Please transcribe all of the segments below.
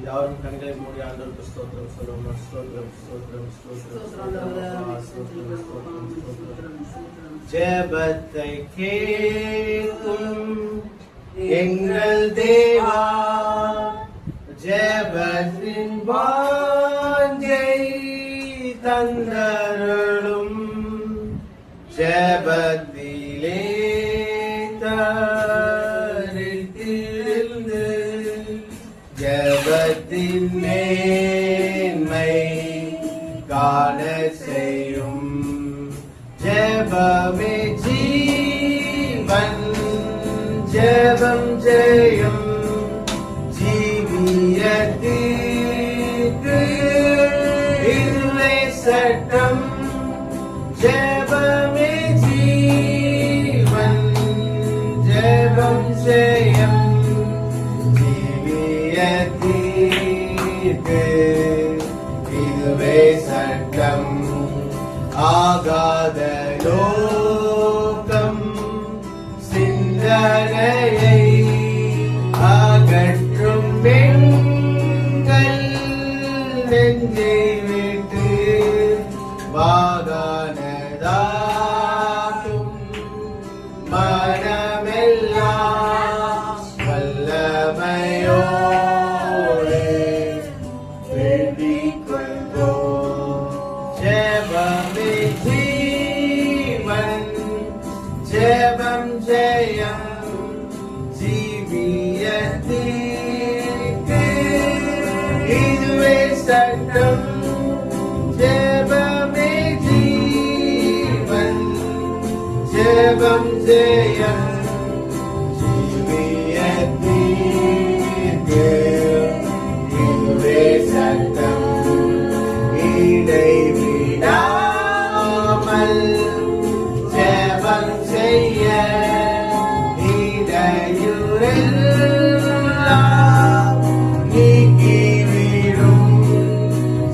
யாரும் கண்களை மூடி ஆண்டவருக்கு ஸ்தோத்திரம் சொல்லுவோம். ஸ்தோத்திரம் ஸ்தோத்திரம் ஸ்தோத்திரம் ஸ்தோத்திரம். ஜெபத்தை கேட்கும் எங்கள் தேவா, ஜெபத்தின் வாஞ்சை தந்தருளும், ஜெபத்திலே தரித்திருந்து ஜெபத்தின் மேன்மை காண செய்யும். ஜெபமே ஜீவன், ஜெபம் ஜெயம், ஜீவியத்திற்கு இதுவே சட்டம். ஜெபமே ஜீவன், ஜெபம் ஜெயம், ஜீவியத்திற்கு இதுவே சட்டம். ஆகாத லோகம் சிந்தனையை அகற்றும் பெண்கள் நெஞ்சை விட்டு வாகானதாகும் மனமெல்லாம் வல்லமையோடு வேண்டிக் கொள்வோம். ஜெபமே ஜீவன், ஜெபம் ஜெயம், ஜீவியத்திற்கு இதுவே சட்டம். ஜெபமே ஜீவன், ஜெபம் ஜெயம், ஜீவியத்திற்கு இதுவே சட்டம். இடைவிடாமல் ஜெபம் செய்ய இடையூறெல்லாம் நீக்கிவிடும்.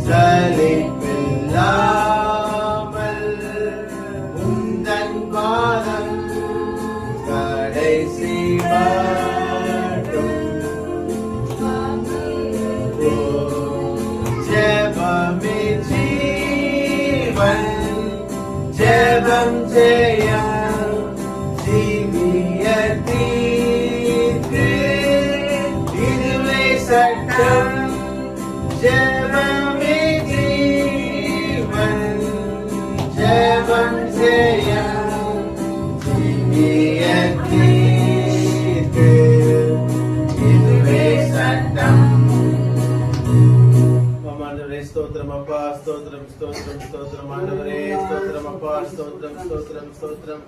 சலிப்பில்லாமல் உந்தன் பாதம் கடைசி மட்டும். ஜெபமே ஜீவன், ஜெபம் ஜெயம், ஜீவியத்திற்கு இதுவே சட்டம். ஜெபமே ஜீவன், ஜெபம் ஜெயம், ஜீவியத்திற்கு இதுவே சட்டம். ஆண்டவரே ஸ்தோத்திரம் அப்பா, ஸ்தோத்திரம் ஸ்தோத்திரம் ஸ்தோத்திரம். ஆண்டவரே ஸ்தோத்திரம் அப்பா, ஸ்தோத்திரம் ஸ்தோத்திரம் ஸ்தோத்திரம்.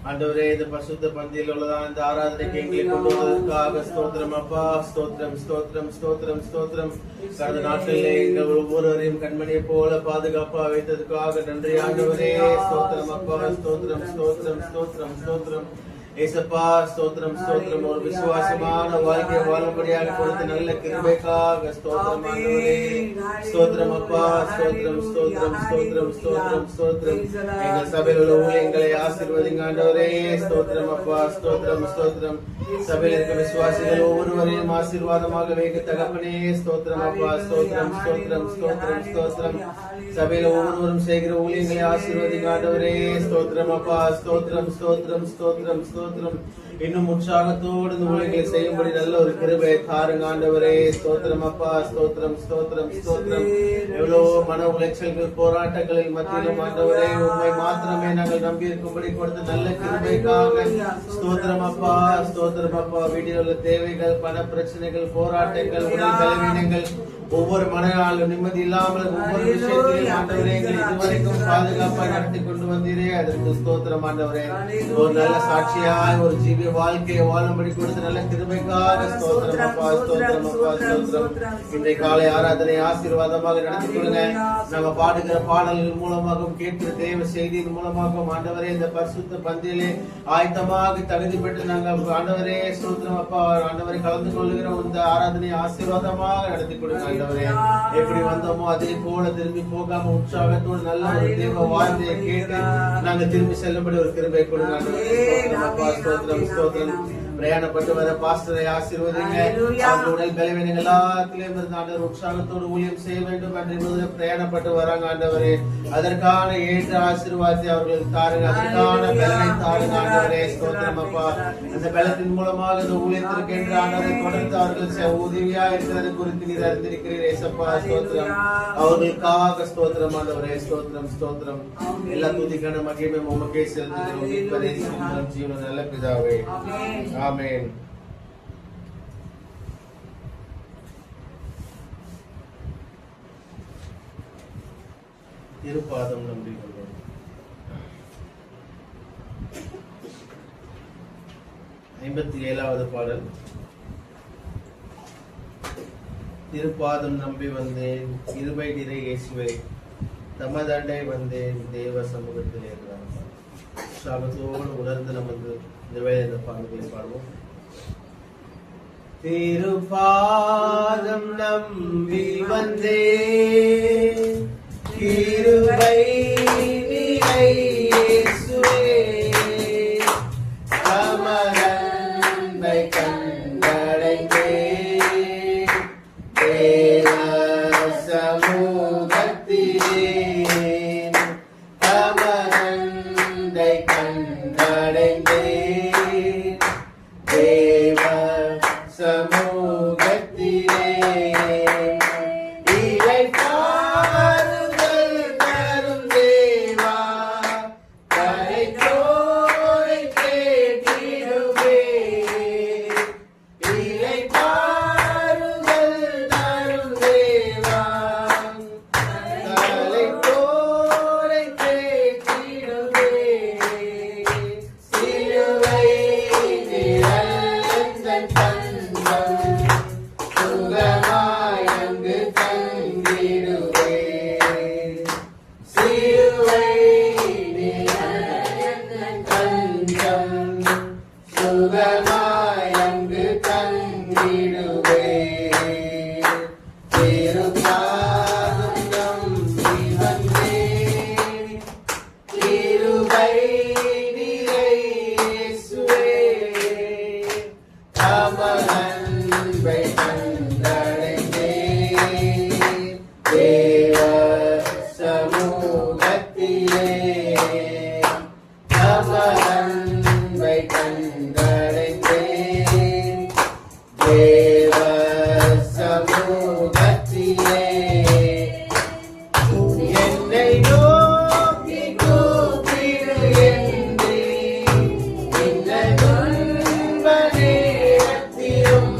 ஆண்டவரே இந்த பரிசுத்த பந்தியில் உள்ளதான் இந்த ஆராதனைக்கு எங்களை கொண்டு வந்ததற்காக ஸ்தோத்திரம் அப்பா, ஸ்தோத்திரம் ஸ்தோத்திரம் ஸ்தோத்திரம் ஸ்தோத்திரம். கடந்த நாட்களிலே எங்கள் ஒவ்வொருவரையும் கண்மணியை போல பாதுகாப்பா வைத்ததற்காக நன்றி ஆண்டவரே. ஸ்தோத்திரம் அப்பா, ஸ்தோத்திரம் ஸ்தோத்திரம் ஸ்தோத்திரம் ஸ்தோத்திரம். ஏசப்பா ஸ்தோத்திரம் ஸ்தோத்திரம். ஒரு விசுவாசமான வாழ்க்கையை வாழும்படியாக கொடுத்த நல்ல கிருபைக்காக ஸ்தோத்திரம் ஆண்டவரே. ஸ்தோத்திரம் அப்பா, ஸ்தோத்திரம் ஸ்தோத்திரம் ஸ்தோத்திரம் ஸ்தோத்திரம் ஸ்தோத்திரம். எங்கள் சபையில் உள்ள ஊழியங்களை ஆசீர்வதிங்க ஆண்டவரே. ஸ்தோத்திரம் அப்பா, ஸ்தோத்திரம் ஸ்தோத்திரம். சபையில் இருக்க விசுவாசிகள் ஒவ்வொருவரையும் ஆசீர்வாதமாக வைக்க தகப்பனே. ஸ்தோத்திரம் அப்பா, ஸ்தோத்திரம் ஸ்தோத்திரம் ஸ்தோத்திரம் ஸ்தோத்திரம். சபையில ஒவ்வொருவரும் செய்கிற ஊழியங்களை ஆசீர்வதிங்க ஆண்டவரே. ஸ்தோத்திரம் அப்பா, ஸ்தோத்திரம் ஸ்தோத்திரம் ஸ்தோத்திரம் ஸ்தோத்திரம். இன்னும் உற்சாகத்தோடு இந்த ஊழியங்களை செய்யும்படி நல்ல ஒரு கிருபையை தாருங்க ஆண்டவரே. ஸ்தோத்திரம் அப்பா, ஸ்தோத்திரம் ஸ்தோத்திரம் ஸ்தோத்திரம். எவ்வளவு மன உளைச்சல்கள் போராட்டங்களில் மத்தியிலும் ஆண்டவரே உண்மை மாத்திரமே நாங்கள் நம்பி இருக்கும்படி கொடுத்த நல்ல கிருபைக்காக ஸ்தோத்திரம் அப்பா, ஸ்தோத்திரம் அப்பா. வீட்டில் உள்ள தேவைகள், பண பிரச்சனைகள், போராட்டங்கள், உடல் பலவீனங்கள், ஒவ்வொரு மனநாளும் நிம்மதி இல்லாமல் ஒவ்வொரு விஷயத்திலும் ஆண்டவரே எங்களை இதுவரைக்கும் பாதுகாப்பாக நடத்தி கொண்டு வந்தீரே, அதற்கு ஸ்தோத்திரம் ஆண்டவரே. ஒரு நல்ல சாட்சியாய் ஒரு ஜீவிய வாழ்க்கையை வாழும்படி கொடுத்த நல்ல கிருபைக்காக ஸ்தோத்திரம் அப்பா, ஸ்தோத்திரம் அப்பா, ஸ்தோத்திரம். இன்றைய காலை ஆராதனை ஆசீர்வாதமாக நடத்தி கொடுங்க. நாங்க பாடுகிற பாடல்கள் மூலமாகவும் கேட்கிற தேவ செய்தியின் மூலமாகவும் ஆண்டவரே இந்த பரிசுத்த பந்தியிலே ஆயத்தமாக தகுதி பெற்று நாங்கள் ஆண்டவரே ஸ்தோத்திரம் அப்பா ஆண்டவரை கலந்து கொள்ளுகிற இந்த ஆராதனை ஆசீர்வாதமாக நடத்தி கொடுங்க ஆண்டவரே. எப்படி வந்தோமோ அதே போல திரும்பி போகாம உற்சாகத்தோடு நல்ல ஒரு தேவ வார்த்தையை கேட்டு நாங்க திரும்பி செல்லும்படி ஒரு கிருபை கொடுங்க ஆண்டவரே. ஸ்தோத்திரம் அப்பா, ஸ்தோத்திரம் ஸ்தோத்திரம். பிரயாணப்பட்டு வர பாஸ்டரை ஆசீர்வதிங்க. அவங்க உடல் பலவீனங்கள் எல்லாத்திலும் இருந்து ஆண்டவர் உற்சாகத்தோடு ஊழியம் செய்ய வேண்டும் என்று பிரயாணப்பட்டு வராங்க ஆண்டவரே. அதற்கான ஏற்ற ஆசீர்வாதத்தை அவர்களுக்கு தாருங்க, அதற்கான பலனை தாருங்க ஆண்டவரே. ஸ்தோத்திரம் அப்பா. அந்த பலத்தின் மூலமாக இந்த ஊழியத்திற்கு என்று ஆண்டவரை தொடர்ந்து அவர்கள் உதவியா இருக்கிறது குறித்து நீர் அறிந்திருக்கிறீர் ஏசப்பா. ஸ்தோத்திரம். அவர்களுக்காக ஸ்தோத்திரம் ஆண்டவரே. ஸ்தோத்திரம் ஸ்தோத்திரம். எல்லா துதிக்கான மகிமை உமக்கே செலுத்துகிறோம் ஜீவன நல்ல பிதாவே. ஆமென். திருப்பாதம் நம்பிக்கொள்வோம். 57வது பாடல். திருப்பாதம் நம்பி வந்தேன், கிருபை நிறை இயேசுவே, தமதண்டை வந்தேன், தேவ சமூகத்தில் இருக்கிறார். உற்சாகத்தோடு உணர்ந்து நம்ம இந்த வேலை இந்த பாடல்களை பாடுவோம். திருப்பாதம் நம்பி வந்தேன், கிருபை நிறை இயேசுவே, தமதண்டை கண்டடைந்தேன், தேவ சமூகத்திலே தமதண்டை கண்டடைந்தேன், தேவ சமூகத்திலே இளைப்பாறுதல் தரும் தேவா, கரைத்தோரை கேட்டிடுவே. இளைப்பாறுதல் தரும் தேவா, கரைத்தோரை கேட்டிடுவே. சிலுவை நிழலெந்தன் தஞ்சம், சுகமாய் அங்கு தங்கிடுவே. சிலுவை நிழலெந்தன் தஞ்சம், சுகமாய் அங்கு தங்கிடுவே. திருப்பாதம் நம்பி வந்தேன், கிருபை நிறை இயேசுவே, தமதன்பை கண்டடைந்தேன், தேவ சமூகத்திலே தமதன்பை கண்டடைந்தேன், தேவ சமூகத்திலே. என்னை நோக்கி கூப்பிடு என்றேன், இந்த துன்ப நேரத்திலும்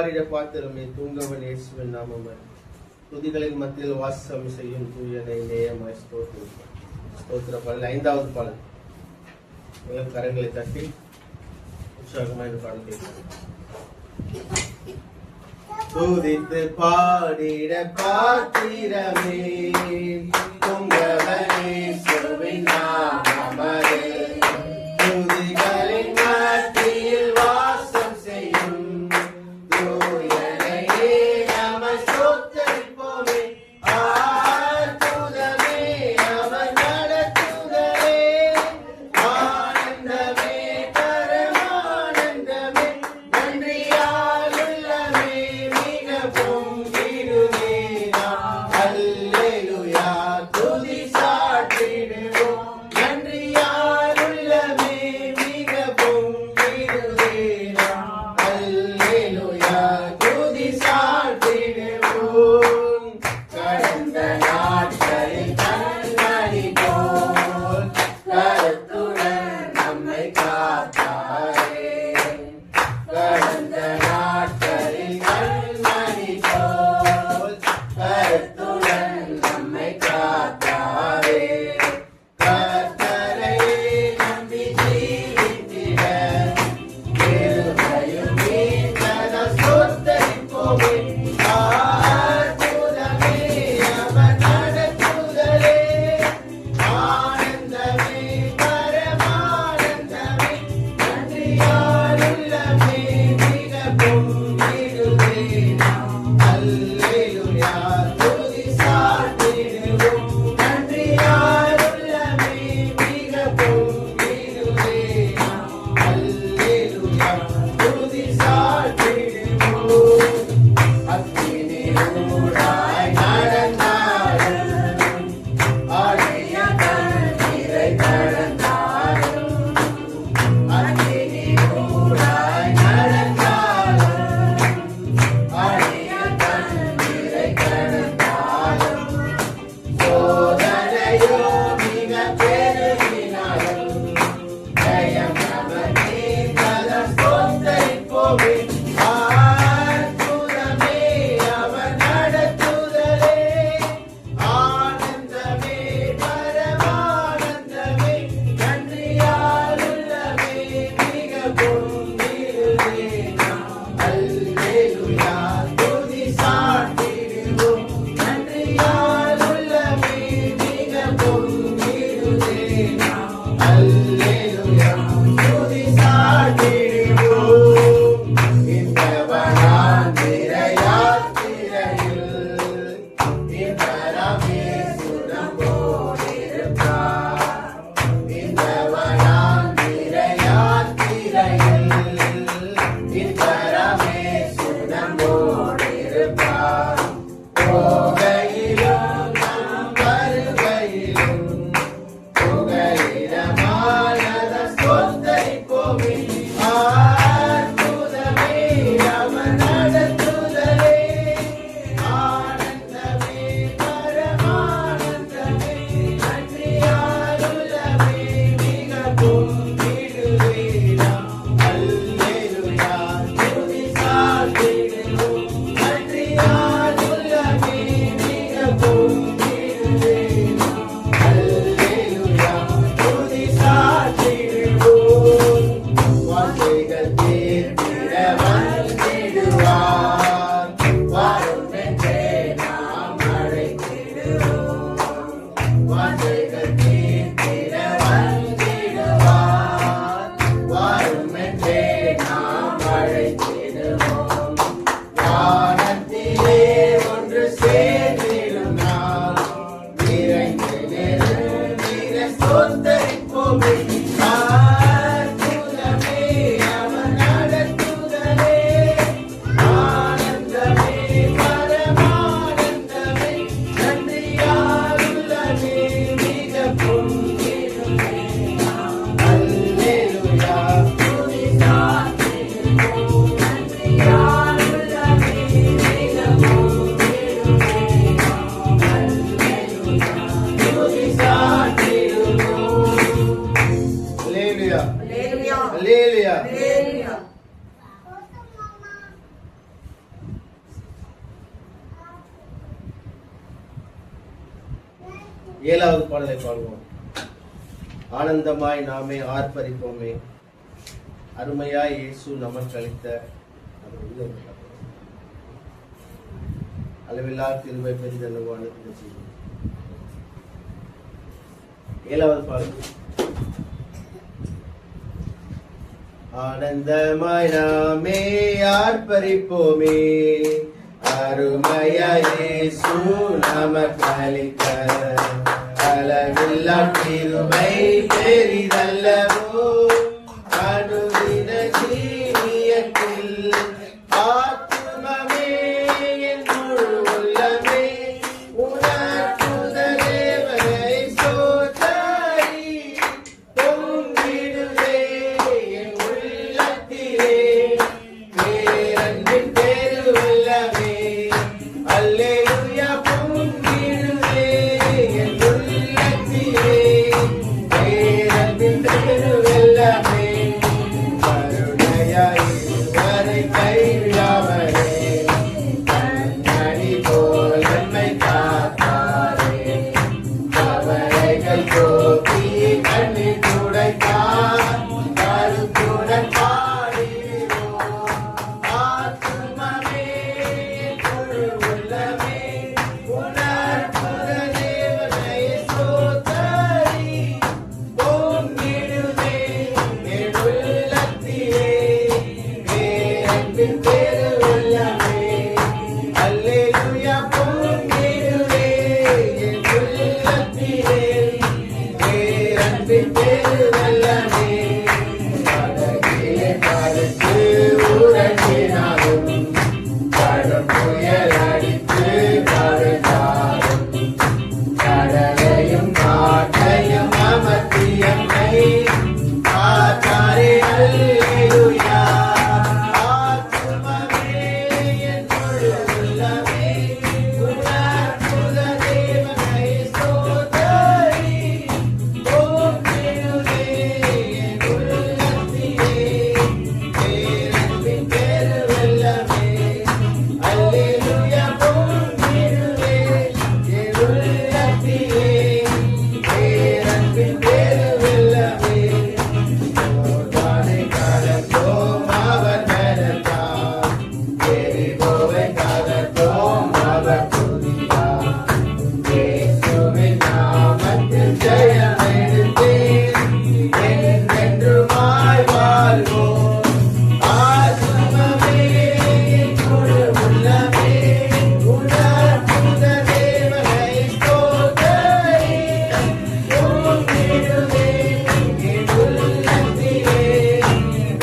பாரிட பாத்திரமே தூங்கவன் இயேசுவின் நாமமே துதிகளின் மத்தியில் வாசம் செய்யும் தூயனை நேயமாய் ஸ்தோத்திர பாடல் 5வது பாடல். கரங்களை தட்டி உற்சாகமாக இந்த பாடல் கேட்கிறோம். துதித்து பாடிட பாத்திரமே தூங்கவன் இயேசுவின் நாமமே துதிகளின் மத்தியில் வாசம் செய்யும் தூயனை நாமம் ஸ்தோத்திரிப்போமே. அற்புதமே அவர் நடத்துதலே ஆனந்தமே பரமானந்தமே நன்றியால் உள்ளமே மிக பொங்கிடுமே நாம் அல்லேலூயா துதி சாற்றிடுவோம் நன்றியால் உள்ளமே மிக பொங்கிடுமே நாம் அல்லேலூயா துதி சாற்றிடுவோம். கடந்த நாட்களில் கண்மணி போல் கருத்துடன் நம்மை காத்தாரே கடந்த நாட்களில் கண்மணி போல் கருத்துடன் நம்மை காத்தாரே கர்த்தரை நம்பி ஜீவித்திட இருமையும் மீட்பத ஸ்தோத்திரிப்போமே. அற்புதமே அவர் நடத்துதலே ஆனந்தமே பரமானந்தமே நன்றியால் உள்ளமே மிக பொங்கிடுமே நாம் அல்லேலூயா துதி சாற்றிடுவோம் நன்றியால் உள்ளமே மிக பொங்கிடுமே நாம் அல்லேலூயா துதி சாற்றிடுவோம். அக்கினி ஊடாய் நடந்தாலும் ஆழிய தண்ணீரை கடந்தாலும் அக்கினி ஊடாய் நடந்தாலும் ஆழிய தண்ணீரை கடந்தாலும் சோதனையோ மிக பெருகினாலும் ஜெயம் நமக்கே பலம் ஸ்தோத்திரிப்போமே. அற்புதமே அவர் நடத்துதலே ஆனந்தமே பரமானந்தமே நன்றியால் உள்ளமே மிக பொங்கிடுமே நாம் அல்லேலூயா துதி சாற்றிடுவோம் நன்றியால் உள்ளமே மிக பொங்கிடுமே நாம் அல்லேலூயா துதி சாற்றிடுவோம். இந்த வனாந்திர யாத்திரையில் இன்பரமே சுடம்போடிருப்பார். இந்த வனாந்திர யாத்திரையில் இன்பரமே சுடம்போடிருப்பார். போகையிலும் நாம் வருகையிலும் புகலிடமானத ஸ்தோத்திரிப்போமே. அற்புதமே அவர் நடத்துதலே ஆனந்தமே பரமானந்தமே நன்றியால் உள்ளமே மிக பொங்கிடுமே நாம் அல்லேலூயா துதி சாற்றிடுவோம் நன்றியால் உள்ளமே மிக பொங்கிடுமே நாம் அல்லேலூயா துதி சாற்றிடுவோம். வாஞ்சைகள் தீர்த்திட வந்திடுவார் வரும் என்றே நாம் அழைத்திடுவோம். வாஞ்சைகள் தீர்த்திட வந்திடுவார் வரும் என்றே நாம் அழைத்திடுவோம். வானத்திலே ஒன்று சேர்ந்திடும் நாள் விரைந்து நெருங்கிட ஸ்தோத்திரிப்போமே. அற்புதமே அவர் நடத்துதலே ஆனந்தமே பரமானந்தமே நன்றியால் உள்ளமே மிக பொங்கிடுமே நாம் அல்லேலூயா துதி சாற்றிடுவோம் நன்றியால் உள்ளமே மிக பொங்கிடுமே நாம் அல்லேலூயா துதி சாற்றிடுவோம். 7வது பாடலை பாடுவோம். ஆனந்தமாய் நாமே ஆர்ப்பரிப்போமே, அருமையாய் இயேசு நமக்கு அளித்த அளவில்லா கிருபை பெரிதல்லவா. 7வது பாடல். ஆனந்தமாய் நாமே ஆர்ப்பரிப்போமே, அருமையாய் இயேசு நமக்கு அளித்த அளவில்லா கிருபை பெரிதல்லவோ. அனுதின ஜீவியத்தில் ஆத்துமமே என் முழு உள்ளமே உணர்த்துத தேவனை ஸ்தோத்திரி. பொங்கிடுவே என் உள்ளத்திலே பேரன்பின் பெருவெள்ளமே. அல்லேலூயா. பொங்கிடுவே என் உள்ளத்திலே பேரன்பின் பெருவெள்ளமே. கருணையாய் இதுவரை கைவிடாமலே கண்மணி போல் என்னை காத்தாரே. கவலைகள் போக்கி கண்ணீர் துடைத்தார். கருத்துடன் பாடிடுவோம். ஆத்துமமே என் முழு உள்ளமே உணர்த்துத தேவனை ஸ்தோத்திரி. பொங்கிடுவே என் உள்ளத்திலே பேரன்பின் பெருவெள்ளமே. அல்லேலூயா. பொங்கிடுவே என் உள்ளத்திலே பேரன்பின் பெருவெள்ளமே. படகிலே படுத்து உறங்கினாலும் கடும் புயல் அடித்து கவிழ்ந்தாலும் கடலையும் காற்றையும் அமர்த்தி என்னை காத்தாரே. அல்லேலூயா. ஆத்துமமே என் முழு உள்ளமே உணர்த்துத தேவனை ஸ்தோத்திரி. பொங்கிடுவே என் உள்ளத்திலே பேரன்பின் பெருவெள்ளமே. அல்லேலூயா. பொங்கிடுவே என் உள்ளத்திலே பேரன்பின் பெருவெள்ளமே. யோர்தானை கடந்தோம் அவர் பலத்தால், எரிகோவை தகர்த்தோம் அவர் துதியால். இயேசுவின் நாமத்தில் ஜெயம் எடுத்தேன், என்றென்றுமாய் வாழ்வோம். ஆத்துமமே என் முழு உள்ளமே உணர்த்துத தேவனை ஸ்தோத்திரி. பொங்கிடுவே என் உள்ளத்திலே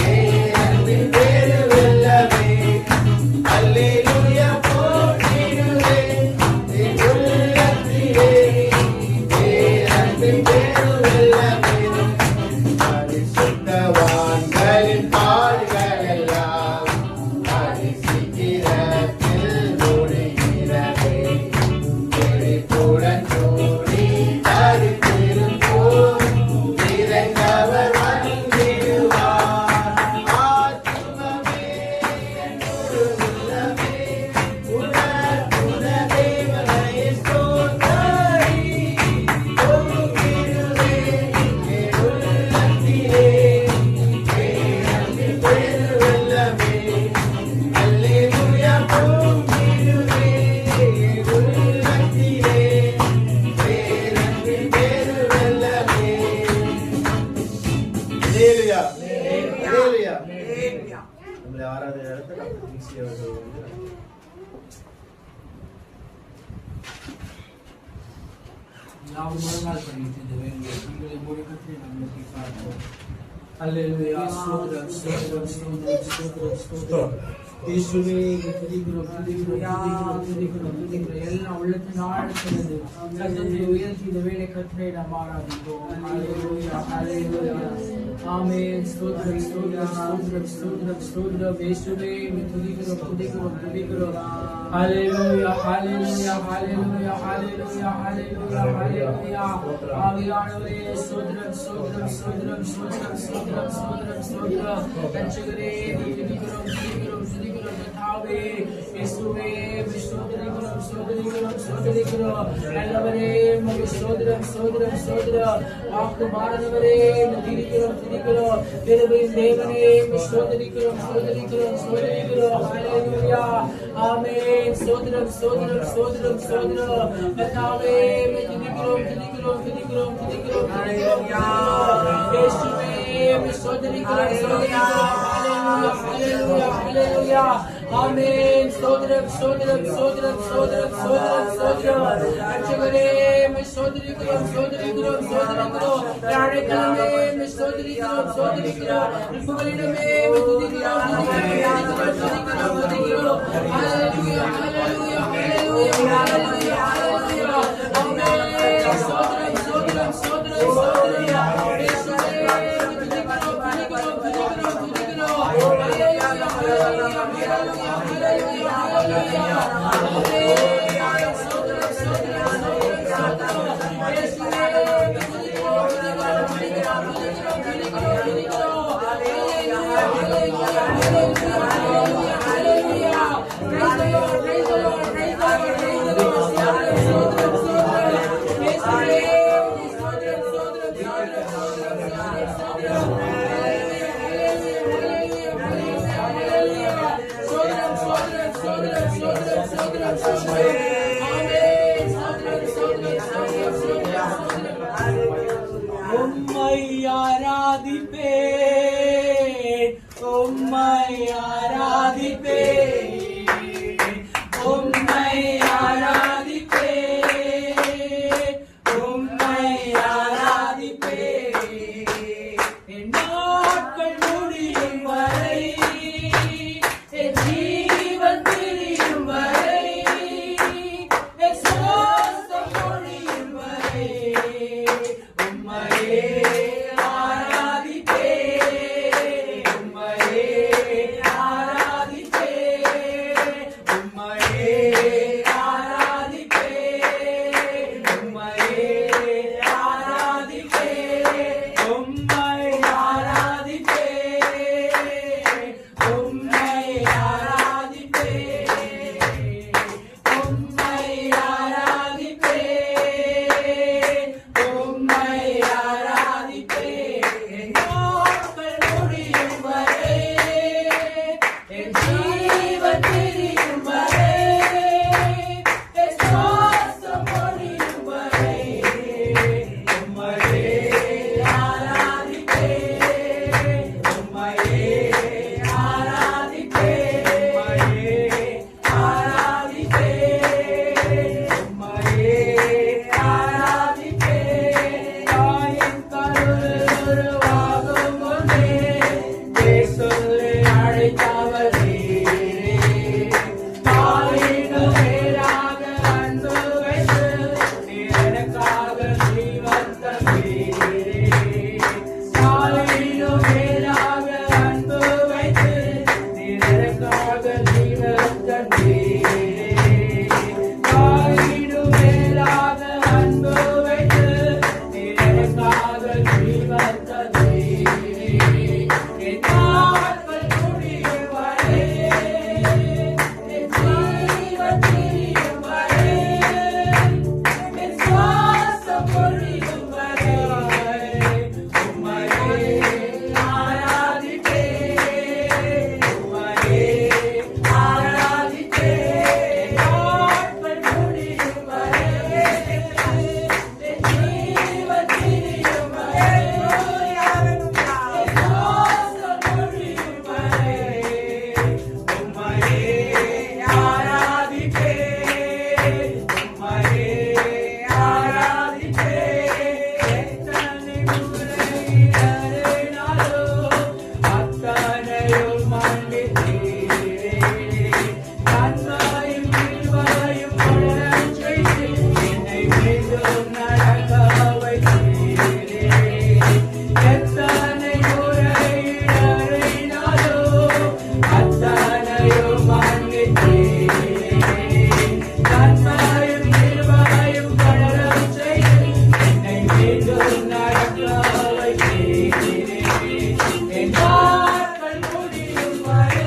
பேரன்பின் பெருவெள்ளமே. அல்லேலூயா. பொங்கிடுவே என் உள்ளத்திலே பேரன்பின் பெருவெள்ளமே. பரிசுத்தவான்களின் பாடுகளெல்லாம் அதிசீக்கிரத்தில் முடிகிறதே. செழிப்புடன் கூடி தரித்திருப்போம், நிறைந்தவர் வந்திடுவார். ஆத்துமமே என் முழு உள்ளமே உணர்த்துத தேவனை ஸ்தோத்திரி. பொங்கிடுவே என் உள்ளத்திலே பேரன்பின் பெருவெள்ளமே. அல்லேலூயா. பொங்கிடுவே என் உள்ளத்திலே பேரன்பின் பெருவெள்ளமே. அல்லேலூயா. அல்லேலூயா. நம்மளை ஆராதனை நடத்த டாக்டர் கிங்ஸ்லி அவர்கள் வந்து நாம் மறுநாள் பண்ணிட்டு எங்களை முழுக்கத்தை நம்மளுக்கு பார்ப்போம். அல்லேலூயா. ஸ்தோத்திரம் ஸ்தோத்திரம் ஸ்தோத்திரம் ஸ்தோத்திரம் ஸ்தோத்திரம். இயேசுவே துதிக்கிறோம் துதிக்கிறோம் துதிக்கிறோம் துதிக்கிறோம் துதிக்கிறோம். எல்லாம் உள்ளத்தின் ஆழத்திலிருந்து கர்த்தரை உயர்த்தி இந்த வேளை கர்த்தரை நாம் ஆராதிப்போம். அல்லேலூயா அல்லேலூயா. ஆமென். ஸ்தோத்திரம் ஸ்தோத்திரம் ஸ்தோத்திரம் ஸ்தோத்திரம் ஸ்தோத்திரம். இயேசுவே துதிக்கிறோம் துதிக்கிறோம் துதிக்கிறோம். அல்லேலூயா அல்லேலூயா அல்லேலூயா அல்லேலூயா அல்லேலூயா அல்லேலூயா. ஆவியானவரே ஸ்தோத்திரம் ஸ்தோத்திரம் ஸ்தோத்திரம் ஸ்தோத்திரம் ஸ்தோத்திரம் ஸ்தோத்திரம் ஸ்தோத்திரம். ரட்சகரே துதிக்கிறோம் துதிக்கிறோம் துதிக்கிறோம் கர்த்தாவே. இயேசுவே ஸ்தோத்திரிக்கிறோம் ஸ்தோத்திரிக்கிறோம் ஸ்தோத்திரிக்கிறோம். நல்லவரே உமக்கு ஸ்தோத்திரம் ஸ்தோத்திரம் ஸ்தோத்திரம். வாக்கு மாறனவரே துதிக்கிறோம் துதிக்கிறோம். கிருபையின் தேவனே ஸ்தோத்திரிக்கிறோம் ஸ்தோத்திரிக்கிறோம் ஸ்தோத்திரிக்கிறோம். ஹல்லேலூயா ஆமென். ஸ்தோத்திரம் ஸ்தோத்திரம் ஸ்தோத்திரம் ஸ்தோத்திரம். கர்த்தாவே துதிக்கிறோம் துதிக்கிறோம் துதிக்கிறோம் துதிக்கிறோம் ஹல்லேலூயா. இயேசுவே ஸ்தோத்திரிக்கிறோம் ஸ்தோத்திரிக்கிறோம். ஹல்லேலூயா ஹல்லேலூயா ஆமென். ஸ்தோத்திரம் ஸ்தோத்திரம் ஸ்தோத்திரம் ஸ்தோத்திரம் ஸ்தோத்திரம் ஸ்தோத்திரம். ரட்சகரே ஸ்தோத்திரிக்கிறோம் ஸ்தோத்திரிக்கிறோம் ஸ்தோத்திரிக்கிறோம். யாழைக்கலமே ஸ்தோத்திரிக்கிறோம் ஸ்தோத்திரிக்கிறோம். உங்களிடமே துதிக்கிறோம் துதிக்கிறோம் துதிக்கிறோம் துதிக்கிறோம். ஹல்லேலூயா ஹல்லேலூயா ஹல்லேலூயா ஹல்லேலூயா ஹல்லேலூயா ஆமென். ஸ்தோத்திரம் ஸ்தோத்திரம் ஸ்தோத்திரம் ஸ்தோத்திரம். இயேசுவே துதிக்கிறோம் துதிக்கிறோம் துதிக்கிறோம் துதிக்கிறோம். ஹல்லேலூயா ஹல்லேலூயா ஹல்லேலூயா ஹல்லேலூயா ஹல்லேலூயா ஆமென். ஸ்தோத்திரம் ஸ்தோத்திரம் ஸ்தோத்திரம் ஸ்தோத்திரம். இயேசுவே துதிக்கிறோம் துதிக்கிறோம் துதிக்கிறோம் துதிக்கிறோம் துதிக்கிறோம். ஹல்லேலூயா ஹல்லேலூயா ஹல்லேலூயா ஹல்லேலூயா ஹல்லேலூயா. Praise the Lord praise the Lord praise the Lord praise the Lord. ஸ்தோத்திரம் ஸ்தோத்திரம் ஸ்தோத்திரம். இயேசுவே ஸ்தோத்திரம் ஸ்தோத்திரம் ஸ்தோத்திரம் ஸ்தோத்திரம் ஸ்தோத்திரம். ஹல்லேலூயா ஹல்லேலூயா ஹல்லேலூயா ஹல்லேலூயா. ஸ்தோத்திரம் ஸ்தோத்திரம் ஸ்தோத்திரம் ஸ்தோத்திரம் ஸ்தோத்திரம் ஸ்தோத்திரம். ஆமென். ஸ்தோத்திரம் ஸ்தோத்திரம் ஸ்தோத்திரம் ஸ்தோத்திரம் ஸ்தோத்திரம். உம்மை ஆராதிப்பேன் உம்மை ஆராதிப்பேன் உம்மை ஆராதிப்பேன் உம்மை ஆராதிப்பேன். என் நாட்கள் முடியும் வரை என் ஜீவன் பிரியும் வரை என் சுவாசம் பொழியும் வரை உம்மையே ஆராதிப்பேன் உம்மையே ஆராதிப்பேன் உம்மையே ஆராதிப்பேன் உம்மையே ஆராதிப்பேன் உம்மை ஆராதிப்பேன் உம்மை ஆராதிப்பேன் உம்மை ஆராதிப்பேன் உம்மை ஆராதிப்பேன். நாட்கள் முடியும் வரை என் ஜீவன் பிரியும் வரை என் சுவாசம் பொழியும் வரை உம்மையே ஆராதிப்பேன் உம்மையே ஆராதிப்பேன் உம்மையே ஆராதிப்பேன் உம்மையே ஆராதிப்பேன். தாயின் கருவில் உருவாகும் முன்னே சொல்லி அழைத்தவர் நீரே. தாயினும் மேலாக அன்பு வைத்து நீர் எனக்காக ஜீவன் தந்தீரே. தாயினும் மேலாக அன்பு வைத்து நீர் எனக்காக ஜீவன் தந்தீரே. தாயினும் மேலாக அன்பு வைத்து நீர் எனக்காக ஜீவன் தந்தீரே. என் நாட்கள் முடியும் வரை என் ஜீவன் பிரியும் வரை என் சுவாசம் பொழியும் வரை உம்மையே ஆராதிப்பேன் உம்மையே ஆராதிப்பேன். நாட்கள் முடியும் வரை என் ஜீவன் பிரியும் வரை என் சுவாசம் பொழியும் வரை உம்மையே ஆராதிப்பேன் உம்மையே ஆராதிப்பேன். எத்தனை முறை இடறினாலும் அத்தனையும் மன்னித்தீரே. நன்மையும் கிருபையும் தொடரச் செய்து என்னை மீண்டும் நடக்க வைத்தீரே. எத்தனை முறை இடறினாலும் அத்தனையும் மன்னித்தீரே. நன்மையும் கிருபையும் தொடரச் செய்து என்னை மீண்டும் நடக்க வைத்தீரே. என் நாட்கள் முடியும் வரை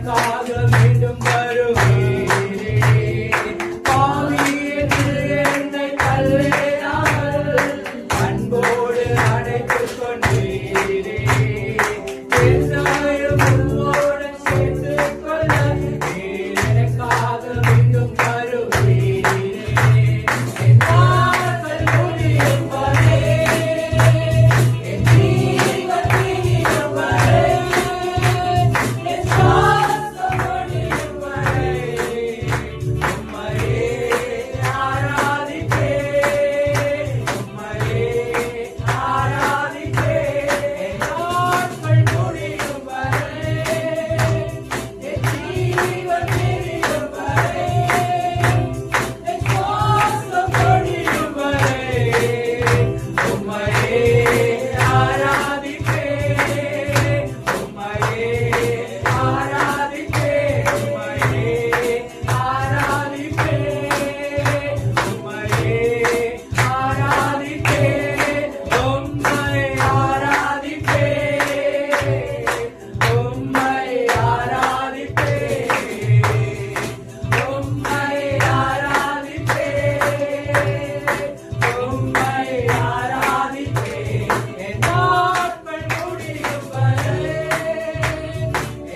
எனக்காக மீண்டும் வருவீரே. பாவி என்று என்னை தள்ளிடாமல் அன்போடு அணைத்துக் கொண்டீரே. என்னையும் உம்மோடு சேர்த்துக் கொள்ள நீர் எனக்காக மீண்டும் வருவீரே. என் நாட்கள் முடியும் வரை, என் ஜீவன் பிரியும் வரை, என் சுவாசம் முடியும் வரை உம்மையே ஆராதிப்பேன், உம்மையே ஆராதிப்பேன். என் நாட்கள் முடியும் வரை, என் ஜீவன் பிரியும் வரை, என் சுவாசம் முடியும் வரை உம்மையே ஆராதிப்பேன், உம்மையே ஆராதிப்பேன், உம்மையே ஆராதிப்பேன், உம்மையே ஆராதிப்பேன், உம்மை ஆராதிப்பேன், உம்மை ஆராதிப்பேன், உம்மை ஆராதிப்பேன், உம்மை ஆராதிப்பேன். என் நாட்கள் முடியும் வரை,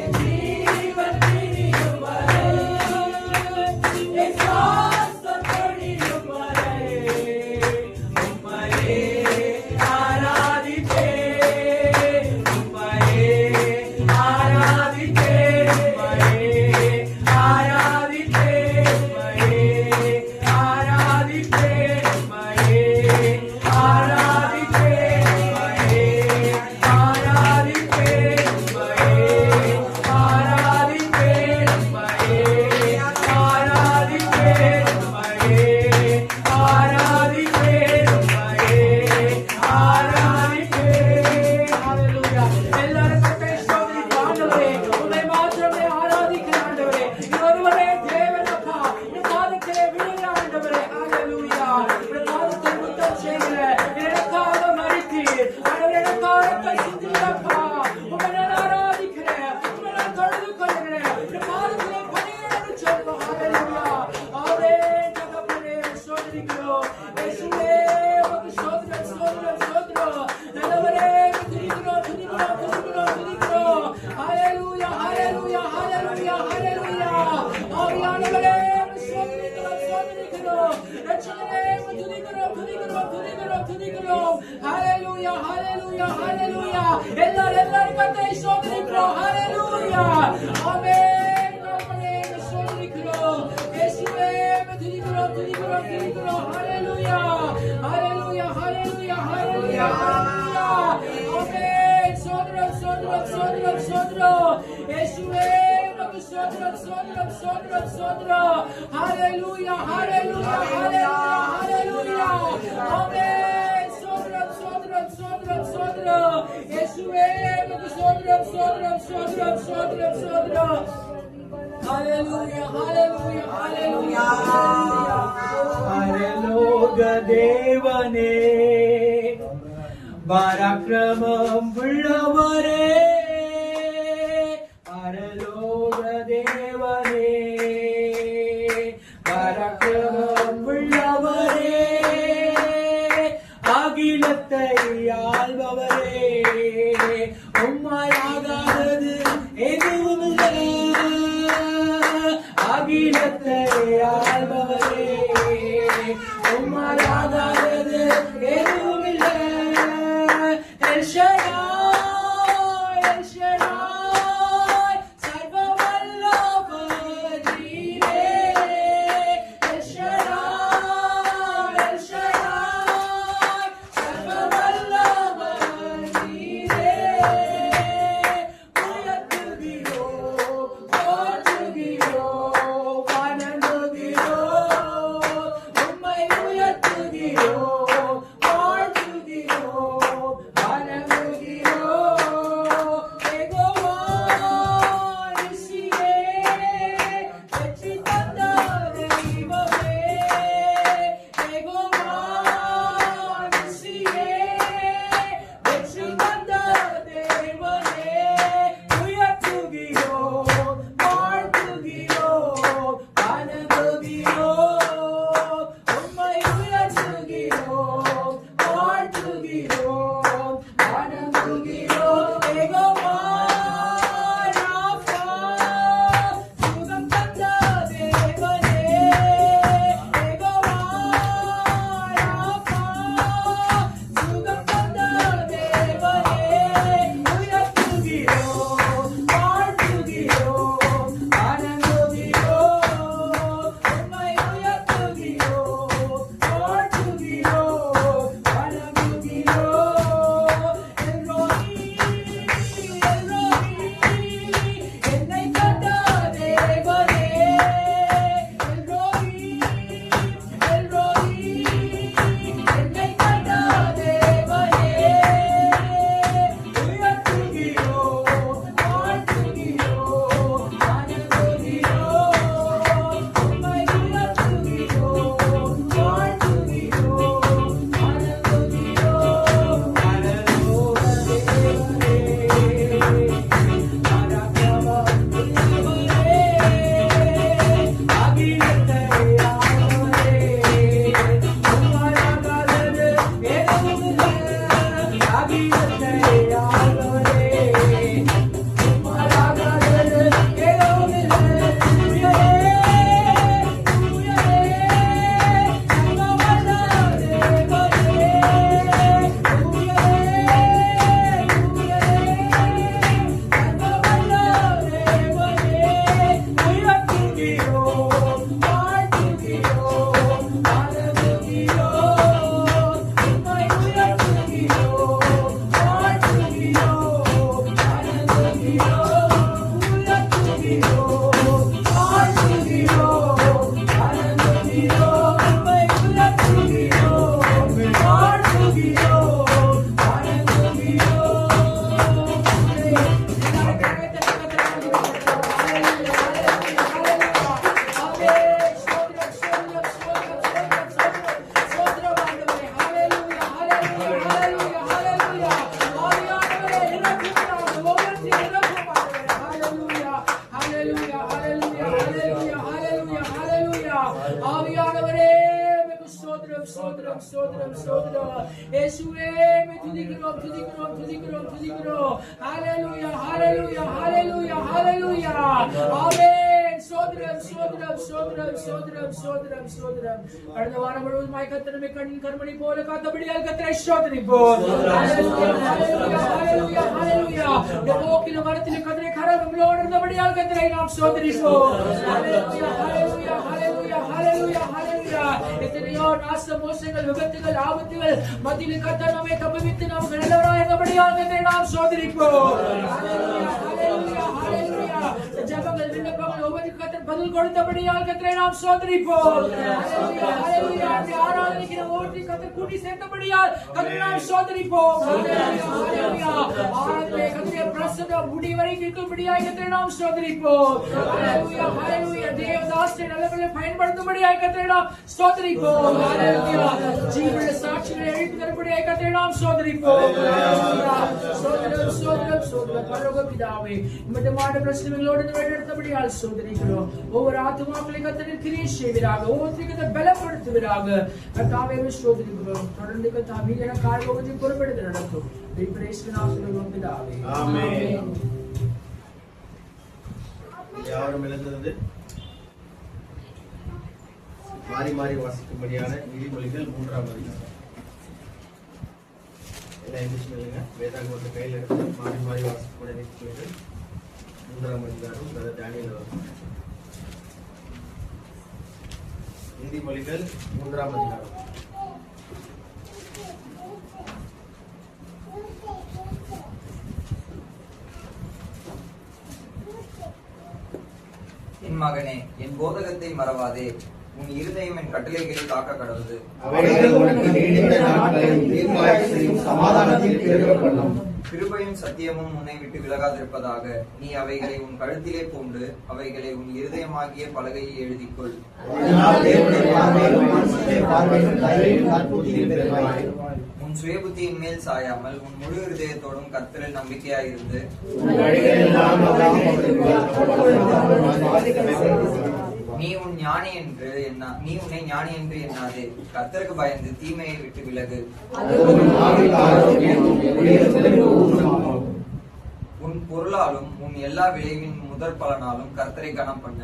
என் ஜீவன் பிரியும் வரை, என் சுவாசம் முடியும் வரை உம்மையே ஆராதிப்பேன், உம்மையே ஆராதிப்பேன், உம்மையே ஆராதிப்பேன், உம்மையே ஆராதிப்பேன், உம்மையே ஆராதிப்பேன், உம்மையே ஆராதிப்பேன், உம்மையே ஆராதிப்பேன், உம்மையே ஆராதிப்பேன், உம்மையே ஆராதிப்பேன், உம்மையே ஆராதிப்பேன். ஹalleluya. எல்லாரும் கர்த்தரை ஸ்தோத்திரிக்க ஆண்டவரே, உம்மை மாத்திரமே ஆராதிக்கிற ஆண்டவரே. நீர் ஒருவரே தேவனப்பா. உம்முடைய பாதத்திலே விழுகிற ஆண்டவரே. ஹalleluya. உம்முடைய பாதத்தில் முத்தம் செய்கிற எனக்காக மரித்தீர். ஆண்டவரே, எனக்காக ரத்தம் சிந்தினப்பா. உம்மை நான் ஆராதிக்கிறேன். உம்மை நான் தொழுது கொள்கிறேன். உம்முடைய பாதத்திலே பணியேறச் சொல்லுவோம். ஹalleluya. ஆமென். தகப்பனே, ஸ்தோத்திரிக்கிறோம். இயேசுவே, உமக்கு ஸ்தோத்திரம், ஸ்தோத்திரம், ஸ்தோத்திரம். நல்லவரே, துதிக்கிறோம், துதிக்கிறோம், துதிக்கிறோம், துதிக்கிறோம். ஹalleluya, ஹalleluya, ஹalleluya, ஹalleluya. ஆவியானவரே, ஸ்தோத்திரிக்கிறோம், ஸ்தோத்திரிக்கிறோம். ரட்சகரே, துதிக்கிறோம், துதிக்கிறோம், துதிக்கிறோம், துதிக்கிறோம். ஹalleluya, ஹalleluya, ஹalleluya. எல்லாரும் கர்த்தரை ஸ்தோத்திரிக்கிறோம். ஹalleluya. ஆமென். தகப்பனே, ஸ்தோத்திரிக்கிறோம். இயேசுவே, துதிக்கிறோம், துதிக்கிறோம், துதிக்கிறோம். ஹalleluya, ஹalleluya, ஹalleluya, ஹalleluya, ஹalleluya. ஆமென். ஸ்தோத்திரம், ஸ்தோத்திரம், ஸ்தோத்திரம், ஸ்தோத்திரம். இயேசுவே, உமக்கு ஸ்தோத்திரம், ஸ்தோத்திரம், ஸ்தோத்திரம், ஸ்தோத்திரம். ஹalleluya, ஹalleluya, ஹalleluya, ஹalleluya. ஆமென். ஸ்தோத்திரம், ஸ்தோத்திரம், ஸ்தோத்திரம், ஸ்தோத்திரம். இயேசுவே, உமக்கு ஸ்தோத்திரம், ஸ்தோத்திரம், ஸ்தோத்திரம், ஸ்தோத்திரம், ஸ்தோத்திரம். ஹalleluya, ஹalleluya, ஹalleluya, ஹalleluya. பரலோக தேவனே, பராக்கிரமம் உள்ளவரே, பரலோக தேவனே, பராக்கிரமம் உள்ளவரே, அகிலத்தை ஆள்பவரே, உம்மாயாகாதது எதுவும் இல்லை. அகிலத்தை ஆள்பவரே, உம்மாயாகாதது எதுவும் இல்லை. எல் ஷடாய், எல் ஷடாய், சர்வ வல்லவர் ஆவியானவரே ஸ்தோத்திரம் ஸ்தோத்திரம் ஸ்தோத்திரம் ஸ்தோத்திரம். இயேசுவே துதிக்கிறோம் துதிக்கிறோம் துதிக்கிறோம் துதிக்கிறோம். ஹalleluya ஹalleluya ஹalleluya ஹalleluya. ஆமென். ஸ்தோத்திரம் ஸ்தோத்திரம் ஸ்தோத்திரம் ஸ்தோத்திரம் ஸ்தோத்திரம் ஸ்தோத்திரம். கடந்த வாரம் முழுவதுமாய் கர்த்தரை கண்ணின் கண்மணி போல காத்தபடியால் கர்த்தரை ஸ்தோத்திரிப்போம். ஹalleluya ஹalleluya ஹalleluya ஹalleluya. போக்கில மரத்திலே கர்த்தரை கரம் நம்மளோடு இருந்தபடியால் கர்த்தரை நாம் ஸ்தோத்திரிப்போம். ஹalleluya ஹalleluya ஹalleluya ஹalleluya ஹalleluya. எத்தனையோ நாச மோசங்கள் விபத்துகள் ஆபத்துகள் மத்தியில் கர்த்தர் நம்மை தப்புவித்து நாம் நல்லவராய் இருந்தபடியால் கர்த்தரை நாம் ஸ்தோத்திரிப்போம். ஹalleluya ஹalleluya ஹalleluya. ஜெபங்கள் விண்ணப்பங்கள் ஒவ்வொரு கர்த்தர் பதில் கொடுத்தபடியால் கர்த்தரை நாம் ஸ்தோத்திரிப்போம். ஹalleluya ஹalleluya. ஆராதனைக்கு ஓட்டி கர்த்தர் கூட்டி சேர்த்தபடியால் கர்த்தரை நாம் ஸ்தோத்திரிப்போம். ஹalleluya ஹalleluya. ஆராதனை கர்த்தருடைய பிரசன்னம் முடிவரை இருக்கும்படியாய் கர்த்தரை நாம் ஸ்தோத்திரிப்போம். ஹalleluya ஹalleluya. தேவதாசரை நல்லவர்களை பயன்படுத்தும்படியாய் கர்த்தரை நாம் ஸ்தோத்திரிப்போம். ஹalleluya. ஜீவனுள்ள சாட்சிகளை எழுப்பி தரும்படியாய் கர்த்தரை நாம் ஸ்தோத்திரிப்போம். ஹalleluya. ஸ்தோத்திரம் ஸ்தோத்திரம் ஸ்தோத்திரம். பரலோக பிதாவே, உம்முடைய மாட பிரச்சனைகளோடு நிறைவேற்றபடியால் ஸ்தோத்திரிக்கிறோம். ஒவ்வொரு ஆத்துமாக்களை கர்த்தர் கிரியை செய்வீராக, ஒவ்வொருத்தருக்கு பலப்படுத்துவீராக. கர்த்தாவே ஸ்தோத்திரிக்கிறோம். தொடர்ந்து கர்த்தாவே என காரியத்தை பொறுப்பெடுத்து நடக்கும். பிதாவே ஆமென். யாரும் எழுந்தது மாறி மாறி வாசிக்கும்படியான நீதிமொழிகள் 3ஆம் அதிகாரம். எல்லாம் எழுதி சொல்லுங்க. வேதாகமத்தை கையில் எடுத்து மாறி மாறி வாசிக்கக்கூடிய நீதிமொழிகள் 3ஆம் அதிகாரம். அதை தானியேல் வாசிக்கும். நீதிமொழிகள் 3ஆம் அதிகாரம். என் மகனே, என் போதகத்தை மறவாதே, உன் இருதயம் என் கட்டளைகளை காக்க கடவுது. அவைகள் உனக்கு நீடித்த நாட்களையும் தீர்க்காயுசையும் சமாதானத்தில் பெருகப் பண்ணும். கிருபையும் சத்தியமும் உன்னை விட்டு விலகாதிருப்பதாக. நீ அவைகளை உன் கழுத்திலே பூண்டு அவைகளை உன் இருதயமாகிய பலகையில் எழுதிக்கொள். இதனால் தேவனுடைய பார்வையிலும் மனுஷனுடைய பார்வையிலும் தயையும் நற்புத்தியும் பெறுவாய். உன் சுயபுத்தியின் மேல் சாயாமல் உன் முழு இருதயத்தோடும் கர்த்தரில் நம்பிக்கையாயிருந்து உன் வழிகளெல்லாம் அவராக நீ உன்னை ஞானி என்று எண்ணாதே. கர்த்தருக்கு பயந்து தீமையை விட்டு விலகு. உன் பொருளாலும் உன் எல்லா விளைவின் முதற் பலனாலும் கர்த்தரை கனம் பண்ண.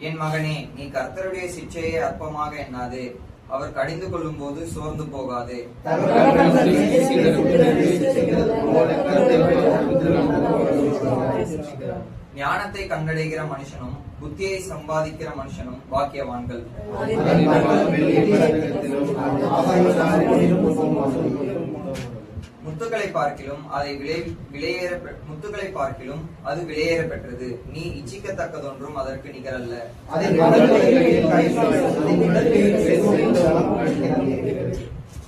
என் மகனே, நீ கர்த்தருடைய சிட்சையை அற்பமாக எண்ணாதே. அவர் கடிந்து கொள்ளும் போது சோர்ந்து போகாதே. ஞானத்தை கண்டடைகிற மனுஷனும் புத்தியை சம்பாதிக்கிற மனுஷனும் பாக்கியவான்கள். முத்துக்களை பார்க்கிலும் அது விலையேற பெற்றது. நீ இச்சிக்கத்தக்கதொன்றும் அதற்கு நிகரல்ல.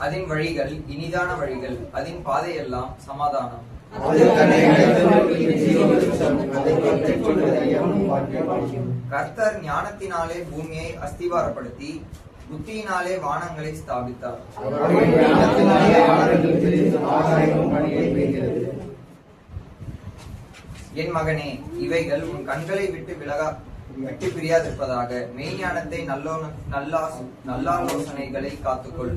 அதன் வழிகள் இனிதான வழிகள், அதன் பாதையெல்லாம் சமாதானம். கர்த்தர் ஞானத்தினாலே பூமியை அஸ்திவாரப்படுத்தி புத்தியினாலே வானங்களை ஸ்தாபித்தார். என் மகனே, இவைகள் உன் கண்களை விட்டு பிரியாதிருப்பதாக. மெய்ஞானத்தை நல்லாலோசனைகளை காத்துக்கொள்.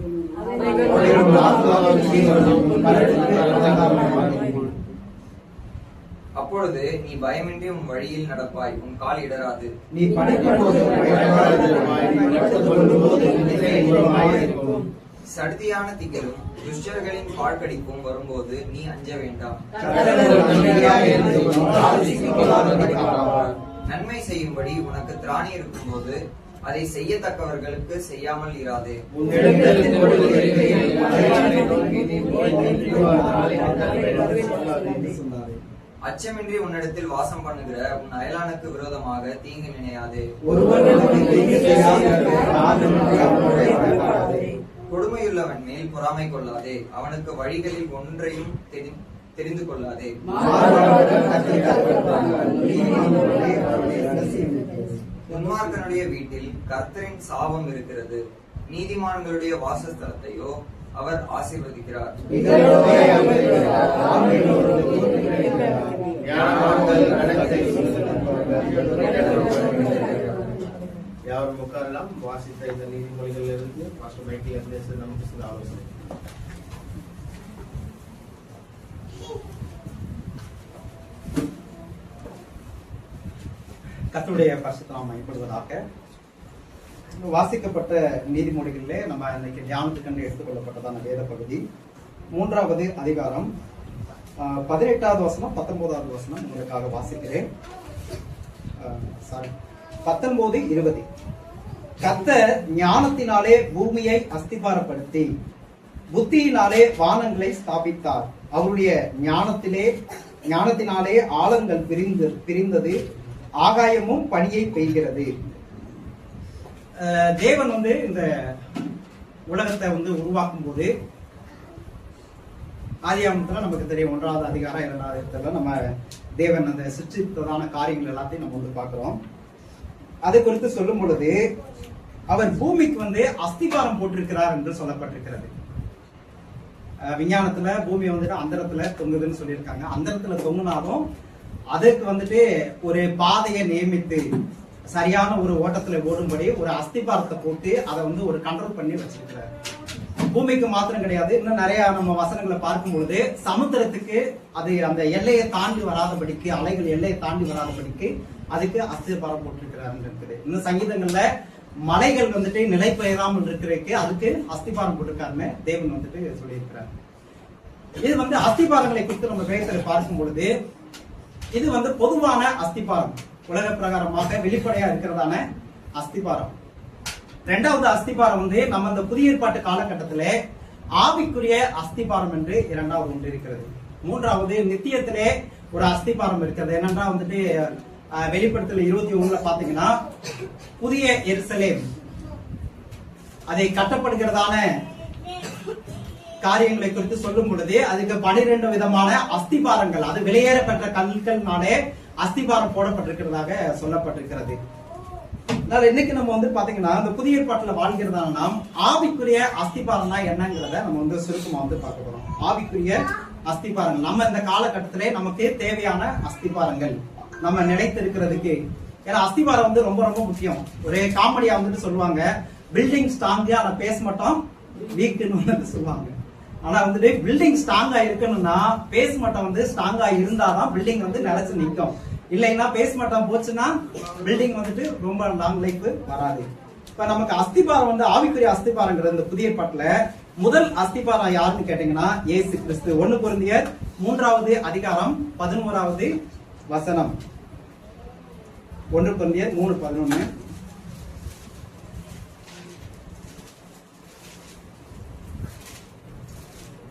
அப்பொழுது நீ பயமின்றி உன் வழியில் நடப்பாய், உன் கால் இடராது. சடுதியான திகழும் துஷ்டர்களின் பாழ்கடிப்பும் வரும்போது நீ அஞ்ச வேண்டாம். நன்மை செய்யும்படி உனக்கு திராணி இருக்கும் போது அதை செய்யத்தக்கவர்களுக்கு செய்யாமல் இராதே. அச்சமின்றி உன்னிடத்தில் வாசம் பண்ணுகிற உன் அயலானுக்கு விரோதமாக தீங்கு நினையாதே. கொடுமையுள்ளவன் மேல் பொறாமை கொள்ளாதே. அவனுக்கு வழிகளில் ஒன்றையும் தெரிந்து கொள்ளாதே. துன்மார்க்கனுடைய வீட்டில் கர்த்தரின் சாபம் இருக்கிறது. நீதிமான்களுடைய வாசஸ்தலத்தையோ அவர் ஆசீர்வதிக்கிறார். ஞானவான்கள் நடத்தை உட்காரலாம். வாசித்த இந்த நீதிமொழிகள் இருந்து பாஸ்டர் மைக்கேல் பேச நமக்கு சில ஆலோசனை. கர்த்தருடைய பரிசுத்த நாமம் மகிமைப்படுவதாக. வாசிக்கப்பட்ட நீதிமொழிகளிலே நம்ம இன்னைக்கு தியானத்துக்கு எடுத்துக்கொள்ளப்பட்டதான வேத பகுதி 3வது அதிகாரம் 18வது வசனம் 19வது வசனம் உங்களுக்காக வாசிக்கிறேன். 19, 20. கர்த்தர் ஞானத்தினாலே பூமியை அஸ்திபாரப்படுத்தி புத்தியினாலே வானங்களை ஸ்தாபித்தார். அவருடைய ஞானத்தினாலே ஆழங்கள் பிரிந்தது, ஆகாயமும் பனியை பெய்கிறது. தேவன் இந்த உலகத்தை உருவாக்கும் போது ஆதியாகமத்துல நமக்கு தெரியும் 1வது அதிகாரம் 2வது இடத்துல நம்ம தேவன் அந்த சிருஷ்டித்ததான காரியங்கள் எல்லாத்தையும் நம்ம பார்க்கிறோம். அதை குறித்து சொல்லும் பொழுது அவர் பூமிக்கு அஸ்திபாரம் போட்டிருக்கிறார் என்று சொல்லப்பட்டிருக்கிறது. விஞ்ஞானத்துல பூமி அந்தரத்துல தொங்குதுன்னு சொல்லியிருக்காங்க. அந்தரத்துல தொங்குனாலும் அதுக்கு ஒரு பாதையை நியமித்து சரியான ஒரு ஓட்டத்துல ஓடும்படி ஒரு அஸ்திபாரத்தை போட்டு அதை ஒரு கண்ட்ரோல் பண்ணி வச்சிருக்கிறார். பூமிக்கு மாத்திரம் கிடையாது, இன்னும் நிறைய நம்ம வசனங்களை பார்க்கும் பொழுது சமுத்திரத்துக்கு அது அந்த எல்லையை தாண்டி வராதபடிக்கு, அலைகள் எல்லையை தாண்டி வராதபடிக்கு அதுக்கு அஸ்திபாரம் போட்டிருக்கிறார் இருக்குது. இன்னும் சங்கீதங்கள்ல மலைகள் நிலை பெயராமல் இருக்கிறதுக்கு அதுக்கு அஸ்திபாரம் போட்டிருக்காருன்னு தேவன் சொல்லியிருக்கிறார். இது அஸ்திபாரங்களை குறித்து நம்ம வேதத்துல பார்க்கும் பொழுது இது பொதுவான அஸ்திபாரம், உலக பிரகாரமாக வெளிப்படையா இருக்கிறதான அஸ்திபாரம். 2வது அஸ்திபாரம் நம்ம இந்த புதிய ஏற்பாட்டு காலகட்டத்திலே ஆவிக்குரிய அஸ்திபாரம் என்று 2வது ஒன்று இருக்கிறது. 3வது நித்தியத்திலே ஒரு அஸ்திபாரம் இருக்கிறது. என்னன்னா வெளிப்படுத்தல் 21 பாத்தீங்கன்னா புதிய எருசலேம் அதை கட்டப்படுகிறதான காரியங்களை குறித்து சொல்லும் பொழுது அதுக்கு 12 விதமான அஸ்திபாரங்கள், அது வெளியேறப்பட்ட கற்கள்னாலே அஸ்திபாரம் போடப்பட்டிருக்கிறதாக சொல்லப்பட்டிருக்கிறது. இன்னைக்கு நம்ம பாத்தீங்கன்னா இந்த புதிய ஏற்பாட்டுல வாழ்கிறதான நாம் ஆவிக்குரிய அஸ்திபாரம்னா என்னங்கிறத நம்ம சுருக்கமா பார்க்க போறோம். ஆவிக்குரிய அஸ்திபாரங்கள் நம்ம இந்த காலகட்டத்திலே நமக்கு தேவையான அஸ்திபாரங்கள் நம்ம நிலைத்திருக்கிறதுக்கு. ஏன்னா அஸ்திபாரம் ரொம்ப ரொம்ப முக்கியம். ஒரே காமெடியா சொல்லுவாங்க, பில்டிங் ஸ்ட்ராங்கா ஆனா பேச மாட்டோம் வீக்குன்னு சொல்லுவாங்க. ஆனா பில்டிங் ஸ்ட்ராங்கா இருக்கணும்னா பேஸ் மட்டம் ஸ்ட்ராங்கா இருந்தாதான் பில்டிங் நிலைச்சு நிற்கும். இல்லைன்னா பேஸ் மட்டம் போச்சுன்னா பில்டிங் ரொம்ப லாங் லைஃப் வராது. இப்ப நமக்கு அஸ்திபாரம் ஆவிக்குரிய அஸ்திபாரங்கிறது இந்த புதிய ஏற்பாட்டுல முதல் அஸ்திபாரம் யாருன்னு கேட்டீங்கன்னா இயேசு கிறிஸ்து. 1 கொரிந்தியர் 3வது அதிகாரம் 11வது வசனம். 1 கொரிந்தியர் 3:11.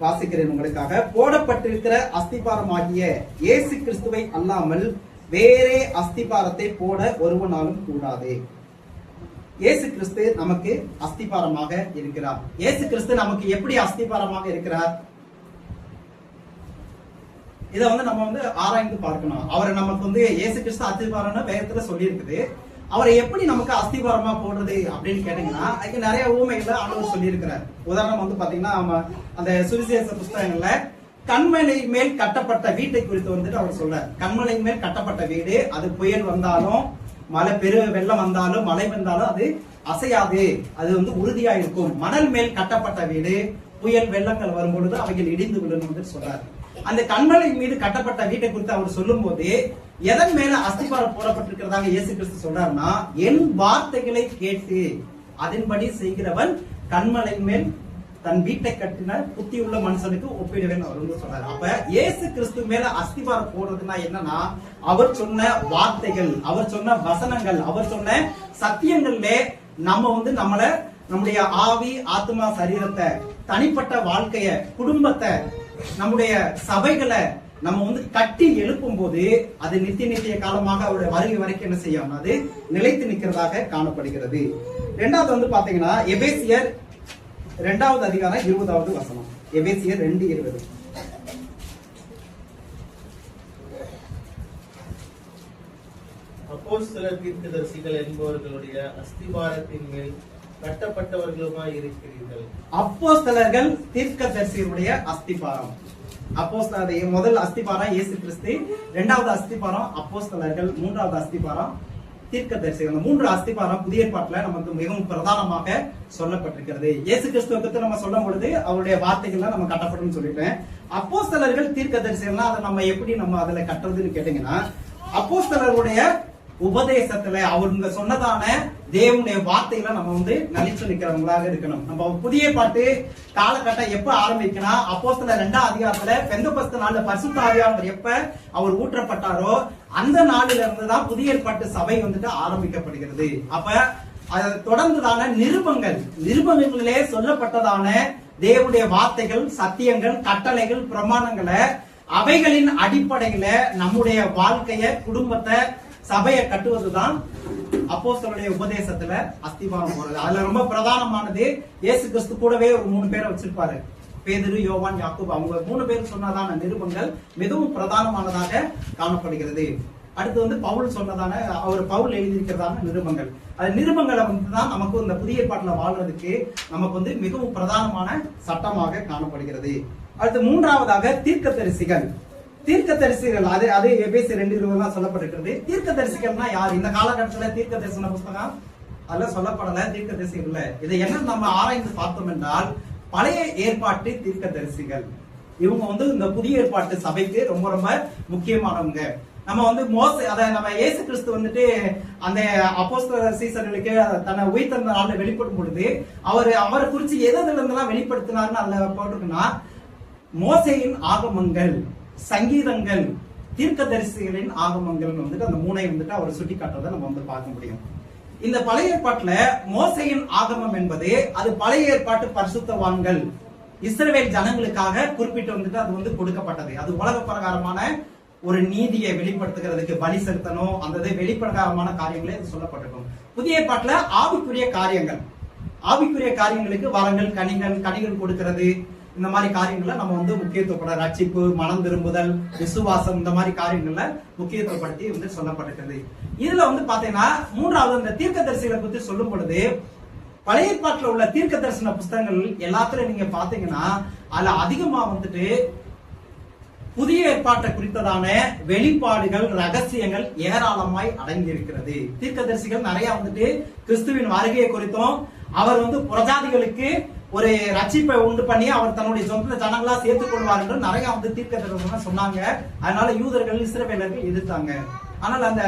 வாசிக்கிறேன் உங்களுக்காக. போடப்பட்டிருக்கிற அஸ்திபாரம் ஆகிய இயேசு கிறிஸ்துவை அல்லாமல் வேறே அஸ்திபாரத்தை போட ஒருவனாலும் கூடாது. இயேசு கிறிஸ்து நமக்கு அஸ்திபாரமாக இருக்கிறார். இயேசு கிறிஸ்து நமக்கு எப்படி அஸ்திபாரமாக இருக்கிறார்? இதை நம்ம ஆராய்ந்து பார்க்கணும். அவரை நமக்கு இயேசு கிறிஸ்து அஸ்திபாரம்னு வேதத்துல சொல்லி இருக்குது. அவரை எப்படி நமக்கு அஸ்திபாரமா போடுறது அப்படின்னு கேட்டீங்கன்னா அதுக்கு நிறைய ஊமைகளை ஆண்டவர் சொல்லி இருக்கிறார். உதாரணம் பாத்தீங்கன்னா அந்த சுவிசேஷ புஸ்தகங்கள்ல கண்மலை மேல் கட்டப்பட்ட வீட்டை குறித்து அவர் சொல்றார். கண்மலை மேல் கட்டப்பட்ட வீடு, அது புயல் வந்தாலும் மழை வெள்ளம் வந்தாலும் மழை வந்தாலும் அது அசையாது, அது உறுதியா இருக்கும். மணல் மேல் கட்டப்பட்ட வீடு புயல் வெள்ளங்கள் வரும்பொழுது அவைகள் இடிந்து விழும் சொல்றாரு. அந்த கண்மலை மீது கட்டப்பட்ட வீட்டை குறித்து அவர் சொல்லும் போது எதன் மேல அஸ்திபாரம் போடப்பட்டிருக்கிறதாக இயேசு கிறிஸ்து சொல்றாருன்னா, என் வார்த்தைகளை கேட்டு அதன்படி செய்கிறவன் கண்மலை மேல் தன் வீட்டை கட்டின புத்தி உள்ள மனுஷனுக்கு ஒப்பிடுவேன் அவர் சொல்றாரு. அப்ப இயேசு கிறிஸ்து மேல அஸ்திபாரம் போடுறதுன்னா என்னன்னா, அவர் சொன்ன வார்த்தைகள், அவர் சொன்ன வசனங்கள், அவர் சொன்ன சத்தியங்கள்ல நம்ம நம்முடைய ஆவி ஆத்மா சரீரத்தை, தனிப்பட்ட வாழ்க்கைய, குடும்பத்தை, நம்முடைய சபைகளை நம்ம கட்டி எழுப்பும் போது அது நித்திய காலமாக அவருடைய வருகை வரைக்கும் என்ன செய்யும், அது நிலைத்து நிற்கிறதாக காணப்படுகிறது. 2வது பாத்தீங்கன்னா எபேசியர் 2வது அதிகாரம் 20வது வசனம். எபேசியர் 2:20. அப்போஸ்தலர் தீர்க்கதரிசிகள் என்பவர்களுடைய அஸ்திபாரத்தின் மேல் கட்டப்பட்டவர்களுமாய் இருக்கிறீர்கள். அப்போஸ்தலர்கள் தீர்க்கதரிசிகளுடைய அஸ்திபாரம். அப்போஸ்தலருடைய முதல் அஸ்திபாரம் இயேசு கிறிஸ்து, 2வது அஸ்திபாரம் அப்போஸ்தலர்கள், 3வது அஸ்திபாரம் தீர்க்கதரிசிகள். அந்த 3 அஸ்திபாரம் புதிய ஏற்பாட்டுல நமக்கு மிகவும் பிரதானமாக சொல்லப்பட்டிருக்கிறது. இயேசு கிறிஸ்துவை பத்தி நம்ம சொல்லும் பொழுது அவருடைய வார்த்தைகள்லாம் நம்ம கட்டப்படும் சொல்லிட்டேன். அப்போஸ்தலர்கள் தீர்க்கதரிசிகள்னா அதை நம்ம எப்படி நம்ம அதுல கட்டுறதுன்னு கேட்டீங்கன்னா, அப்போஸ்தலருடைய உபதேசத்துல அவங்க சொன்னதான தேவனுடைய வார்த்தைகளை நம்ம நலிச்சு நிக்கிறவங்களாக இருக்கணும். நம்ம புதிய பாட்டு காலகட்டம் எப்ப ஆரம்பிக்கணும், அப்போஸ்தலர் 2ஆம் அதிகாரத்துல பெந்தெகோஸ்து நாள்ல பரிசுத்த ஆவியானவர் எப்ப அவர் ஊற்றப்பட்டாரோ அந்த நாளில இருந்துதான் புதிய ஏற்பாட்டு சபை ஆரம்பிக்கப்படுகிறது. அப்ப அதை தொடர்ந்துதான நிருபங்களிலே சொல்லப்பட்டதான தேவனுடைய வார்த்தைகள், சத்தியங்கள், கட்டளைகள், பிரமாணங்களை அவைகளின் அடிப்படையில நம்முடைய வாழ்க்கைய, குடும்பத்தை, சபையை கட்டுவதுதான் அப்போஸ்தலருடைய உபதேசத்துல அஸ்திபாரம் போறது. அதுல ரொம்ப பிரதானமானது இயேசு கிறிஸ்து கூடவே ஒரு 3 பேரை வச்சிருப்பாரு. பேதுரு, யோவான், யாக்கோபு. அவங்க 3 பேர் சொன்னதான நிருபங்கள் மிகவும் பிரதானமானதாக காணப்படுகிறது. அடுத்து பவுல் சொன்னதான பவுல் எழுதியிருக்கிறதான நிருபங்கள். அது நிருபங்களை தான் நமக்கு இந்த புதிய ஏற்பாட்டுல வாழ்றதுக்கு நமக்கு மிகவும் பிரதானமான சட்டமாக காணப்படுகிறது. அடுத்து 3ஆவதாக தீர்க்கதரிசிகள். அது எபேசியர் 2:20 சொல்லப்பட்டிருக்கிறது. தீர்க்கதரிசிகள்னா யார்? இந்த காலகட்டத்துல தீர்க்க தரிசன புஸ்தகம் அதெல்லாம் சொல்லப்படல. தீர்க்கதரிசிகள் இதை என்ன நம்ம ஆராய்ந்து பார்த்தோம் என்றால், பழைய ஏற்பாட்டு தீர்க்கதரிசிகள் இவங்க இந்த புதிய ஏற்பாட்டு சபைக்கு ரொம்ப ரொம்ப முக்கியமானவங்க. நம்ம மோசே நம்ம இயேசு கிறிஸ்து அந்த அப்போஸ்தலர் சீசர்களுக்கு தன்னை உயிர்த்தெழுந்த நாள்ல வெளிப்படும் பொழுது அவரை குறிச்சு எதுல இருந்தெல்லாம் வெளிப்படுத்தினார்னு அதுல போட்டிருக்குன்னா, மோசேயின் ஆகமங்கள், சங்கீதங்கள், தீர்க்கதரிசிகளின் ஆகமங்கள் அந்த 3ஐ அவர் சுட்டி காட்டுறதை நம்ம பார்க்க முடியும். இந்த பழைய ஏற்பாட்டுல மோசேயின் ஆகமம் என்பது அது பழைய ஏற்பாட்டு பரிசுத்தவான்கள் இஸ்ரவேல் ஜனங்களுக்காக குறிப்பிட்டு அது கொடுக்கப்பட்டது. அது உலக பிரகாரமான ஒரு நீதியை வெளிப்படுத்துகிறதுக்கு பலி செலுத்தணும், அந்த வெளிப்பிரகாரமான காரியங்களே சொல்லப்பட்டிருக்கும். புதிய ஏற்பாட்டுல ஆவிக்குரிய காரியங்களுக்கு வரங்கள், கனிகள் கொடுக்கிறது, இந்த மாதிரி காரியங்கள்ல நம்ம முக்கியத்துவப்பட, ரட்சிப்பு, மனம் திரும்புதல், விசுவாசம், இந்த மாதிரி காரியங்கள்ல முக்கியத்துவப்படுத்தி சொல்லப்பட்டிருக்கிறது. இதுல பாத்தீங்கன்னா 3ஆவது இந்த தீர்க்கதரிசிகளை பத்தி சொல்லும் பொழுது, பழைய ஏற்பாட்டுல உள்ள தீர்க்க தரிசன புஸ்தகங்கள் எல்லாத்துலயும் நீங்க பாத்தீங்கன்னா அதுல அதிகமா புதிய ஏற்பாட்டை குறித்ததான வெளிப்பாடுகள், ரகசியங்கள் ஏராளமாய் அடங்கி இருக்கிறது. தீர்க்கதரிசிகள் நிறைய கிறிஸ்துவின் வருகையை குறித்தும், அவர் புறஜாதிகளுக்கு ஒரு ரட்சிப்பை உண்டு பண்ணி அவர் தன்னுடைய சொந்த ஜனங்களா சேர்த்துக் கொள்வார் என்று நிறைய தீர்க்கதரிசனம் சொன்னாங்க. அதனால யூதர்கள், இஸ்ரவேலர்கள் எதிர்த்தாங்க. ஆனால் அந்த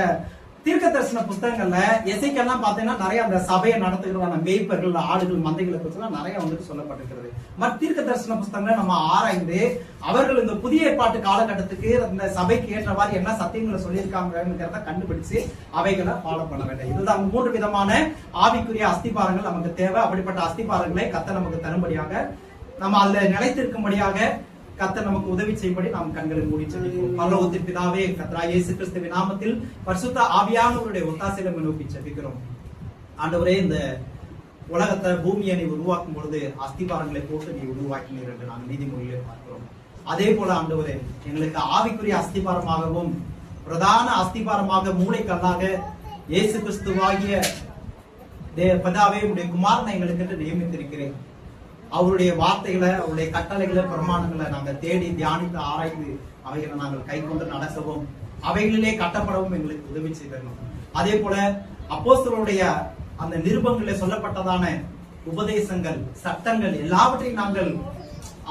தீர்க்க தரிசன புஸ்தகங்கள்ல எசைக்கெல்லாம் பாத்தீங்கன்னா நிறைய அந்த சபையை நடத்துகிறதான மேய்ப்பர்கள், ஆடுகள், மந்தைகளை பற்றி நிறைய சொல்லப்பட்டிருக்கிறது. மற்ற தீர்க்க தரிசன புஸ்தகங்களை நம்ம ஆராய்ந்து அவர்கள் இந்த புதிய ஏற்பாட்டு காலகட்டத்துக்கு அந்த சபைக்கு ஏற்றவாறு என்ன சத்தியங்களை சொல்லியிருக்காங்கிறத கண்டுபிடிச்சு அவைகளை ஃபாலோ பண்ண வேண்டும். இதுதான் 3 விதமான ஆவிக்குரிய அஸ்திபாரங்கள் நமக்கு தேவை. அப்படிப்பட்ட அஸ்திபாரங்களை கர்த்தர் நமக்கு தரும்படியாக, நம்ம அதுல நிலைத்திருக்கும்படியாக கர்த்தர் நமக்கு உதவி செய்யும்படி நாம் கண்களை மூடி ஜெபிப்போம். பரலோகத்தின் பிதாவே, கர்த்தராகிய இயேசு கிறிஸ்துவின் நாமத்தில் பரிசுத்த ஆவியானவருடைய ஒத்தாசையை நோக்கி ஜெபிக்கிறோம். ஆண்டவரே, இந்த உலகத்தை, பூமியை நீ உருவாக்கும் பொழுது அஸ்திபாரங்களை போட்டு நீ உருவாக்கினீர் என்று நாங்கள் நீதிமொழியிலே பார்க்கிறோம். அதே போல ஆண்டவரே, எங்களுக்கு ஆவிக்குரிய அஸ்திபாரமாகவும் பிரதான அஸ்திபாரமாக மூளைக்கல்லாக இயேசு கிறிஸ்துவாகிய பிதாவே, உடைய குமாரனை எங்களுக்கு நியமித்திருக்கிறேன். அவருடைய வார்த்தைகளை, அவருடைய கட்டளைகளை, பிரமாணங்களை நாங்கள் தேடி தியானித்து ஆராய்ந்து அவைகளை நாங்கள் கை கொண்டு நடக்கவும், அவைகளிலே கட்டப்படவும் எங்களுக்கு உதவி செய்யணும். அதே போல அப்போஸ்தலருடைய அந்த நிருபங்களில் சொல்லப்பட்டதான உபதேசங்கள், சட்டங்கள் எல்லாவற்றையும் நாங்கள்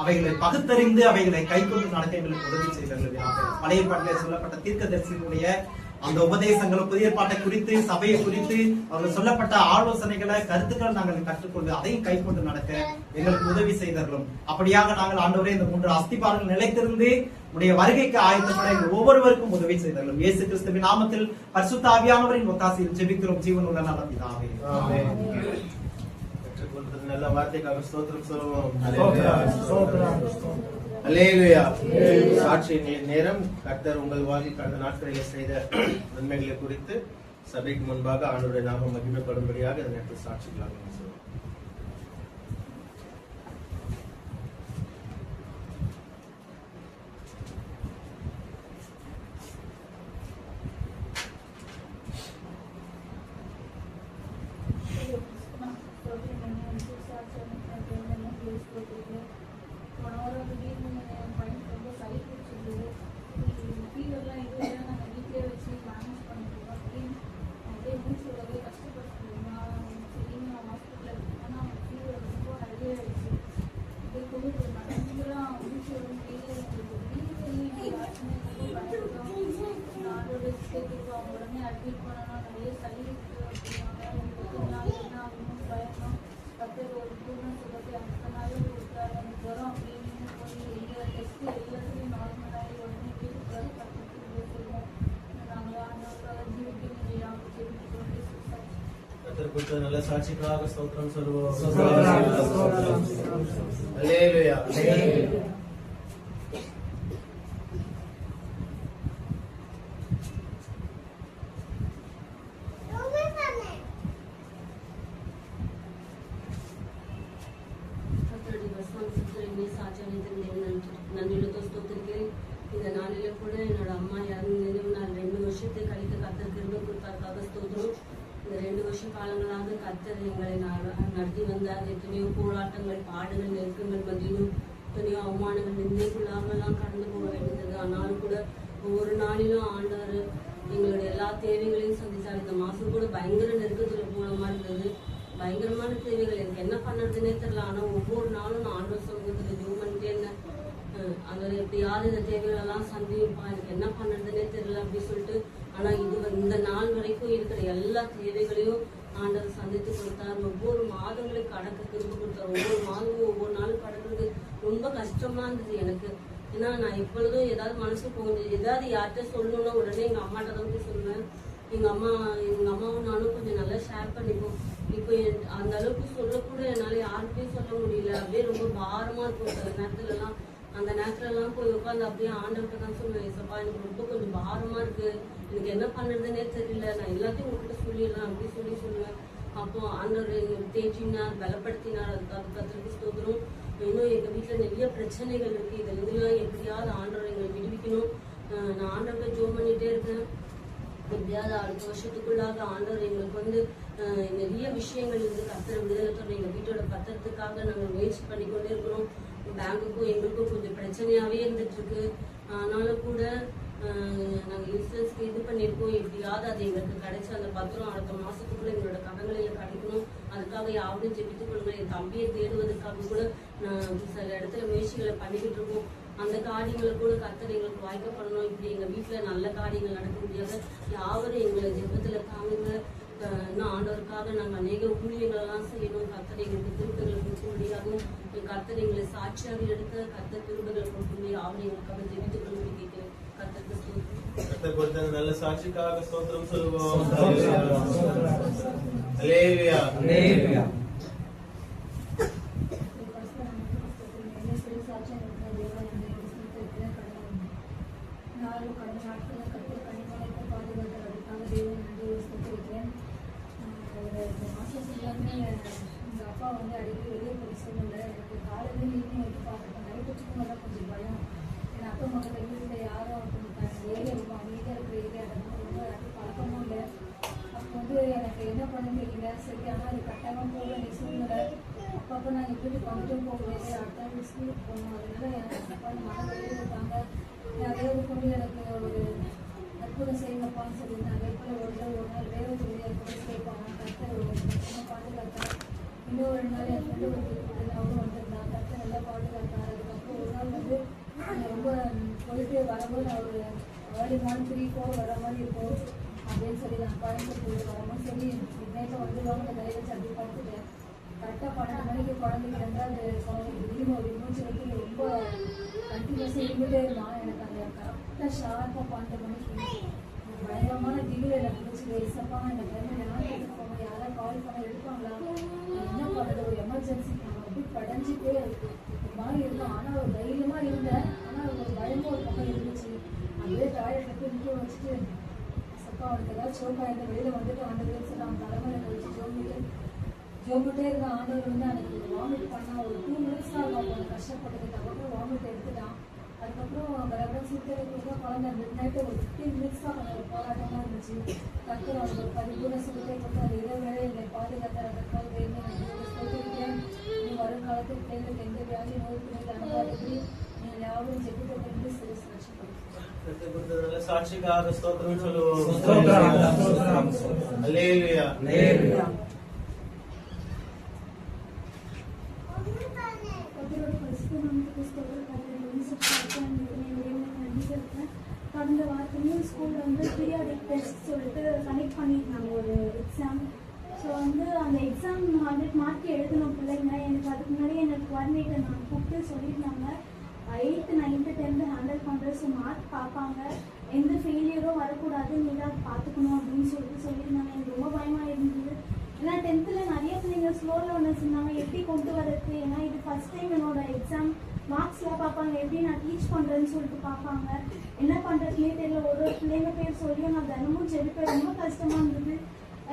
அவைகளை பகுத்தறிந்து அவைகளை கை கொண்டு நடக்க எங்களுக்கு உதவி செய்தீர்கள். பழைய ஏற்பாட்டிலே சொல்லப்பட்ட தீர்க்கதரிசிகளுடைய அந்த உபதேசங்கள், புதிய ஏற்பாட்டை குறித்து, சபையை குறித்து அவர்கள் சொல்லப்பட்ட ஆலோசனைகளை, கருத்துக்கள் நாங்கள் கற்றுக்கொண்டு அதையும் கை கொண்டு நடக்க எங்களுக்கு உதவி செய்தார்களும். அப்படியாக நாங்கள் ஆண்டவரே இந்த 3 அஸ்திபாரங்கள் நிலைத்திருந்து உடைய வருகைக்கு ஆயத்தப்பட எங்கள் ஒவ்வொருவருக்கும் உதவி செய்தார்களும். இயேசு கிறிஸ்துவின் நாமத்தில் பரிசுத்த ஆவியானவரின் ஒத்தாசையில் ஜெபிக்கிறோம் ஜீவனுள்ள நல்ல பிதாவே. நல்ல வார்த்தைக்காக ஸ்தோத்திரம் சொல்லுவோம். அல்லேலூயா. சாட்சியின் நேரம். கர்த்தர் உங்கள் வாழ்வில் கடந்த நாட்களில் செய்த நன்மைகளை குறித்து சபைக்கு முன்பாக ஆண்டவருடைய நாமம் மகிமைப்படும்படியாக இந்த நேரத்தில் சாட்சிகளாக சொல்லுவோம். அட்மிட் பண்ணணும், நிறைய சளி இருக்கு அப்படின்னாங்க. எனக்கு ஒரு நாள் என்ன ஆகணும்னு பயணம் கத்தர் ஒரு பூர்ண சுகத்தை அடுத்த நாளே கொடுத்தாரு. எனக்கு ஜுரம் அப்படின்னு போய் எல்லா டெஸ்ட் எல்லாத்தையும் நார்மலாகி உடனே வீட்டுக்கு வர கற்றுட்டு சொல்லுவோம். நாங்கள் ஆண்டவருக்காக ஜீவிக்கணும் யாரும் ஜீவிக்க வேண்டிய சுசாச்சு. கர்த்தர் கொடுத்த நல்ல சாட்சிக்காக ஸ்தோத்திரம் சொல்லுவோம். அல்லேலூயா. நன்றியுள்ள ஸ்தோத்திரிக்கிறேன். இந்த நாளில கூட என்னோட அம்மா இறந்து நினைவு நாள் 2 வருஷத்தை கழிக்க கர்த்தர் கிருபை கொடுத்ததற்காக ஸ்தோத்திரம். இந்த 2 வருஷ காலங்களாக கர்த்தர் எங்களை நடத்தி வந்தார். எத்தனையோ போராட்டங்கள், பாடுகள், நெருக்கங்கள் மத்தியிலும் எத்தனையோ அவமானங்கள், நிந்தைக்குள்ளாகலாம் கடந்து போக வேண்டியது. ஆனாலும் கூட ஒவ்வொரு நாளிலும் ஆண்டவர் எங்களுடைய எல்லா தேவைகளையும் சந்தித்தார். இந்த மாசம் கூட பயங்கர நெருக்கத்துல போன மாதிரி இருந்தது. பயங்கரமான தேவைகள், எனக்கு என்ன பண்ணுறதுன்னே தெரியல. ஆனா ஒவ்வொரு நாளும் நான் ஆண்டவர் சமூகத்துல ஜெபம் பண்ணிட்டே இருந்தேன். அந்த எப்படியாவது இந்த தேவைகளெல்லாம் சந்திப்பா, எனக்கு என்ன பண்ணுறதுன்னே தெரியல அப்படின்னு சொல்லிட்டு. ஆனா இந்த நாள் வரைக்கும் இருக்கிற எல்லா தேவைகளையும் ஆண்டவர் சந்தித்து கொடுத்தார். ஒவ்வொரு மாதங்களையும் கடக்க திரும்ப கொடுத்தார். ஒவ்வொரு மாதமும் ஒவ்வொரு நாளும் கடக்கிறது ரொம்ப கஷ்டமா இருந்தது எனக்கு. ஏன்னா நான் எப்பொழுதும் ஏதாவது மனசு போகுது, ஏதாவது யார்கிட்ட சொல்லணும்னா உடனே எங்க அம்மாட்ட தான் போய் சொல்லுவேன். எங்க அம்மாவும் நானும் கொஞ்சம் நல்லா ஷேர் பண்ணிப்போம். இப்போ அந்த அளவுக்கு சொல்லக்கூட என்னால யாருக்குமே சொல்ல முடியல. அப்படியே ரொம்ப பாரமா இருக்கும் சில நேரத்துலலாம். அந்த நேரத்துலலாம் போய் உட்காந்து அப்படியே ஆண்டவர்கிட்ட தான் சொல்லுவேன், ஏசப்பா எனக்கு ரொம்ப கொஞ்சம் பாரமா இருக்கு, எனக்கு என்ன பண்ணுறதுன்னே தெரியல, நான் எல்லாத்தையும் உங்ககிட்ட சொல்லிடலாம் அப்படி சொல்லுவேன். அப்போ ஆண்டவர் எங்களுக்கு தேற்றினார், பலப்படுத்தினார். அதுக்காக கர்த்தருக்கு ஸ்தோத்திரம். இன்னும் எங்க வீட்டுல நிறைய பிரச்சனைகள் இருக்கு. இதெல்லாம் எப்படியாவது ஆண்டவர் எங்களை விடுவிக்கணும். நான் ஆண்டவர்கிட்ட ஜெபம் பண்ணிட்டே இருக்கேன். எப்படியாவது அடுத்த வருஷத்துக்குள்ளாக ஆண்டவர் எங்களுக்கு நிறைய விஷயங்கள் இருந்து கர்த்தர் விடுதலை தரணும். எங்க வீட்டோட பத்திரத்துக்காக நாங்கள் முயற்சி பண்ணிக்கொண்டே இருக்கிறோம். பேங்குக்கும் எங்களுக்கும் கொஞ்சம் பிரச்சனையாவே இருந்துட்டு இருக்கு. ஆனாலும் கூட நாங்கள் இன்சூரன்ஸ்க்கு இது பண்ணியிருக்கோம். எப்படியாவது அது எங்களுக்கு கிடைச்ச அந்த பத்திரம் அடுத்த மாசத்துக்குள்ள எங்களோட கடன்களில் கிடைக்கணும். அதுக்காக யாரும் ஜெபித்துக் கொள்ளுங்க. என் தம்பியை தேடுவதற்காக கூட நான் சில இடத்துல முயற்சிகளை பண்ணிக்கிட்டு இருக்கோம். அந்த காரியங்களை கூட கர்த்தர் எங்களுக்கு வாய்க்கப்படணும். இப்படி எங்க வீட்டுல நல்ல காரியங்கள் நடக்க முடியாத யாவரும் எங்களை ஜெபத்துல தாங்குங்க. இன்னும் ஆண்டவருக்காக நாங்கள் அநேக ஊழியர்கள் எல்லாம் செய்யணும். கர்த்தர் எங்களுக்கு திருப்பங்களை கொடுக்க முடியாதும் கர்த்தர் எங்களை சாட்சியாக எடுக்க கர்த்தர் திருப்பங்களை கொடுக்க முடியும். அவரை எங்களுக்காக ஜெபித்துக் கொள்ள கேட்கிறேன். கர்த்தர் கொடுத்த நல்ல சாட்சிக்காக ஸ்தோத்திரம் சொல்லுவோம். அல்லேலூயா. அல்லேலூயா. எங்கள் அப்பா அடிக்கடி வெளியே போய் சொல்லலை. எனக்கு காலையில் ஈவினிங் எடுத்து பார்த்துருக்கேன். நைட்டு தூங்கலாம் கொஞ்சம் பயம். என் அப்பா மக்கள் வீட்டில் யாரும் ஏரியா இருக்கும், அமைதியாக இருக்கிற ஏரியா அதெல்லாம் ரொம்ப யாருக்கும் பழக்கமும் இல்லை. அப்போ எனக்கு என்ன பண்ண தெரியல. சரி, ஆனால் அது கட்டாயமாக போக வேண்டிய சூழ்நிலை. அப்பப்போ நான் எப்படி வந்துட்டு போகவே அடுத்த ஸ்கூலுக்கு போகணும். அதனால எனக்கு அப்பா மன வெளியே இருக்காங்க. அதே கொண்டு எனக்கு ஒரு அற்புதம் செய்யப்பான்னு சொல்லியிருந்தாங்க. அதே போல் ஒரு நாள் வேறு வெளியாக கூட சேர்ப்பாங்க. கர்த்தர் பாதுகாத்தார். இன்னும் ஒரு நாள் என் ஃப்ரெண்டு அவரும் வந்திருந்தாங்க. கர்த்தர் நல்லா பாதுகாத்தார். அதுக்கப்புறம் ஒரு நாள் ரொம்ப போயிட்டு வரும்போது அவர் ஏர்லி மார்னிங் 3-4 வர மாதிரி இருக்கும் அப்படின்னு சொல்லி நான் கோயம்புத்தூர் வரும்போது சரி நேற்று வந்துடுவாங்க அந்த கையை வச்சு அப்படி பார்த்துட்டேன். கரெக்டாக 12 மணிக்கு குழந்தைக்கு 2வது குழந்தைக்கு திடீர்னு ஒரு மூச்சு வைக்க ரொம்ப கண்டினியூஸாக இருந்துகிட்டே இருந்தான். எனக்கு அந்த கரெக்டாக ஷார்ப்பாக 12 மணிக்கு பயங்கரமான திடீர் எனக்கு பிடிச்சி வயசப்பா இந்த டைமில் யாரும் எடுத்துக்கோங்க, யாராவது கால் பண்ண எடுப்பாங்களா, என்ன பண்ணுறது, ஒரு எமர்ஜென்சி அப்படி படைஞ்சிட்டே இருக்கு மாதிரி இருக்கும். ஆனால் ஒரு தைரியமாக இருந்தேன். ஆனால் ஒரு பயமும் ஒரு பக்கம் இருந்துச்சு. அப்படியே டாய்லெட்டில் போய் நிற்க வச்சுட்டு சப்பா அவனுக்கு ஏதாவது சோக்காயிருந்த வெளியில் வந்துட்டு ஆண்டவர் சொல்லி அவன் தலைமையில் கழிச்சு ஜோம்பிட்டே இருக்க ஆண்டவர் அன்னைக்கு வாமிட் பண்ணால் ஒரு 2 minutes தான் இருக்கும். அவங்க கஷ்டப்பட்டதுக்கு அப்புறம் வாமிட் எடுத்துட்டான். அதுக்கப்புறம் பலபரம் சிறுத்தை குழந்தை மிட் நைட்டு ஒரு 15 minutes தான் கொஞ்சம் போராட்டமாக இருந்துச்சு. கர்த்தர் அவங்க பரிபூர்ண சிறுத்தை கொடுத்து அந்த இரவேளை என்னை பாதுகாத்தார். அதற்காக சொல்லியிருக்கேன். நீ வருங்காலத்தில் பிள்ளைகளுக்கு எந்த வியாதி நோய் பிள்ளைகள் அனுபவத்தில் நீங்கள் யாரும் ஜெபித்து சிறு சாட்சிப்படுத்தும். சாட்சிக்காக ஸ்தோத்திரம் சொல்லுவோம். அல்லேலூயா. கர்த்தரோட பரிசுத்த நாமத்துக்கு ஸ்தோத்திரம். கர்த்தர் இந்த வாரத்துலையும் ஸ்கூலில் வந்து பீரியாடிக் டெஸ்ட் சொல்லிட்டு கனெக்ட் பண்ணியிருந்தாங்க ஒரு எக்ஸாம். ஸோ வந்து அந்த எக்ஸாம் 100 மார்க் எழுதணும் பிள்ளைங்க. எனக்கு அதுக்கு முன்னாடி எனக்கு கோஆர்டினேட்டர் நான் கூப்பிட்டு சொல்லியிருந்தாங்க 8th 9th 10th ஹேண்டில் பண்ணுற. ஸோ மார்க் பார்ப்பாங்க, எந்த ஃபெயிலியரும் வரக்கூடாது, நீ தான் பார்த்துக்கணும் அப்படின்னு சொல்லியிருந்தாங்க. எனக்கு ரொம்ப பயமாக இருந்தது. ஏன்னா 10th நிறைய பிள்ளைங்க ஸ்லோ லேர்னர்ஸ் இருந்தாங்க, எப்படி கொண்டு வரது. ஏன்னா இது ஃபர்ஸ்ட் டைம் என்னோட எக்ஸாம். மார்க்ஸ்லாம் பார்ப்பாங்க, எப்படி நான் டீச் பண்ணுறேன்னு சொல்லிட்டு பார்ப்பாங்க. என்ன பண்ணுறதுனே தெரியல. ஒரு பிள்ளைங்க பேர் சொல்லியும் நான் தினமும் ஜெபிப்பேன். ரொம்ப கஷ்டமாக இருந்தது.